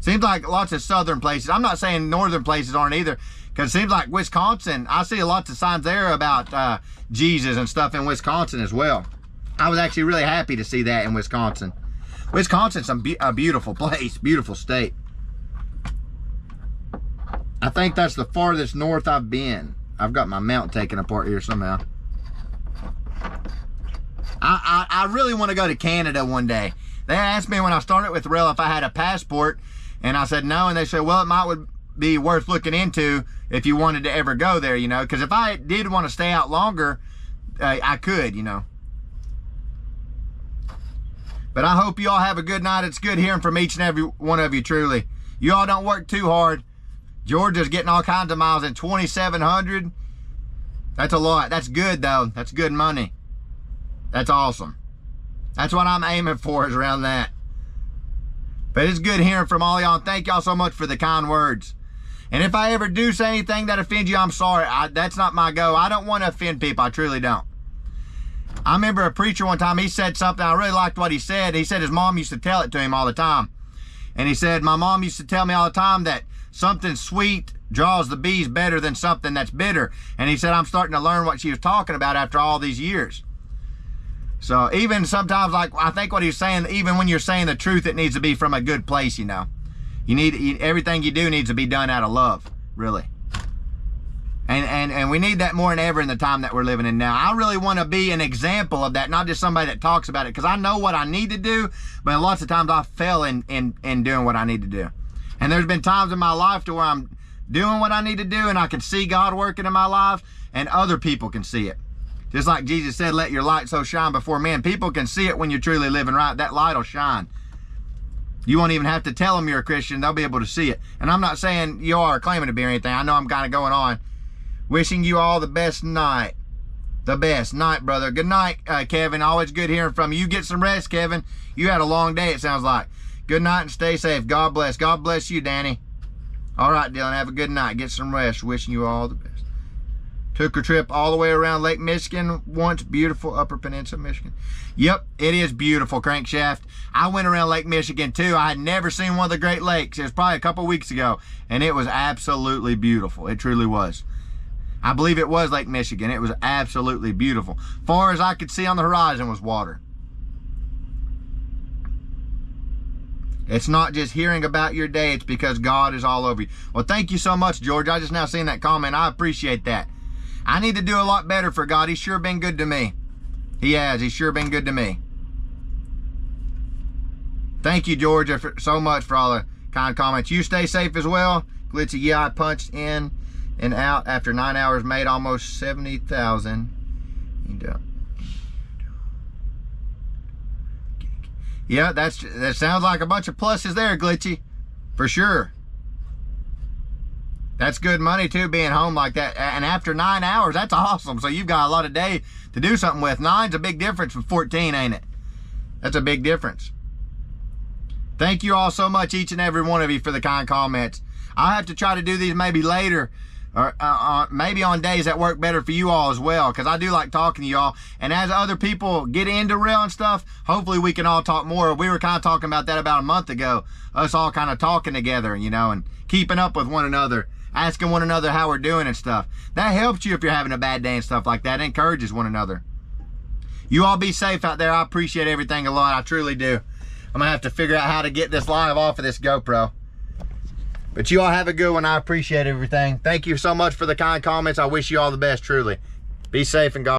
Seems like lots of southern places. I'm not saying northern places aren't either, because it seems like Wisconsin, I see lots of signs there about Jesus and stuff in Wisconsin as well. I was actually really happy to see that in Wisconsin. Wisconsin's a beautiful place, beautiful state. I think that's the farthest north I've been. I've got my mount taken apart here somehow. I really want to go to Canada one day. They asked me when I started with Rail if I had a passport, and I said no, and they said, well, would be worth looking into if you wanted to ever go there, you know, because if I did want to stay out longer, I could, you know. But I hope you all have a good night. It's good hearing from each and every one of you, truly. You all don't work too hard. Georgia's getting all kinds of miles in 2,700. That's a lot. That's good, though. That's good money. That's awesome. That's what I'm aiming for, is around that. But it's good hearing from all y'all. Thank y'all so much for the kind words. And if I ever do say anything that offends you, I'm sorry. That's not my go. I don't want to offend people. I truly don't. I remember a preacher one time, he said something, I really liked what he said. He said his mom used to tell it to him all the time. And he said, my mom used to tell me all the time that something sweet draws the bees better than something that's bitter. And he said, I'm starting to learn what she was talking about after all these years. So even sometimes, like, I think what he was saying, even when you're saying the truth, it needs to be from a good place, you know. Everything you do needs to be done out of love, really. And we need that more than ever in the time that we're living in now. I really want to be an example of that, not just somebody that talks about it, because I know what I need to do, but lots of times I fail in doing what I need to do. And there's been times in my life to where I'm doing what I need to do, and I can see God working in my life, and other people can see it. Just like Jesus said, let your light so shine before men. People can see it when you're truly living right. That light will shine. You won't even have to tell them you're a Christian. They'll be able to see it. And I'm not saying you are claiming to be or anything. I know I'm kind of going on. Wishing you all the best night. The best night, brother. Good night, Kevin. Always good hearing from you. You get some rest, Kevin. You had a long day, it sounds like. Good night and stay safe. God bless. God bless you, Danny. All right, Dylan. Have a good night. Get some rest. Wishing you all the best. Took a trip all the way around Lake Michigan once. Beautiful Upper Peninsula, Michigan. Yep, it is beautiful, Crankshaft. I went around Lake Michigan too. I had never seen one of the Great Lakes. It was probably a couple weeks ago, and it was absolutely beautiful. It truly was. I believe it was Lake Michigan. It was absolutely beautiful. Far as I could see on the horizon was water. It's not just hearing about your day, it's because God is all over you. Well, thank you so much, George. I just now seen that comment. I appreciate that. I need to do a lot better for God. He's sure been good to me. He has. He's sure been good to me. Thank you, George, so much for all the kind comments. You stay safe as well. Glitchy, yeah, I punched in and out after 9 hours, made almost 70,000. Yeah, that sounds like a bunch of pluses there, Glitchy, for sure. That's good money too, being home like that. And after 9 hours, that's awesome. So you've got a lot of day to do something with. 9's a big difference from 14, ain't it? That's a big difference. Thank you all so much, each and every one of you, for the kind comments. I'll have to try to do these maybe later, or maybe on days that work better for you all as well, because I do like talking to y'all. And as other people get into rail and stuff, hopefully we can all talk more. We were kind of talking about that about a month ago, us all kind of talking together, you know, and keeping up with one another, asking one another how we're doing and stuff. That helps you if you're having a bad day and stuff like that. It encourages one another. You all be safe out there. I appreciate everything a lot. I truly do. I'm gonna have to figure out how to get this live off of this GoPro. But you all have a good one. I appreciate everything. Thank you so much for the kind comments. I wish you all the best, truly. Be safe and God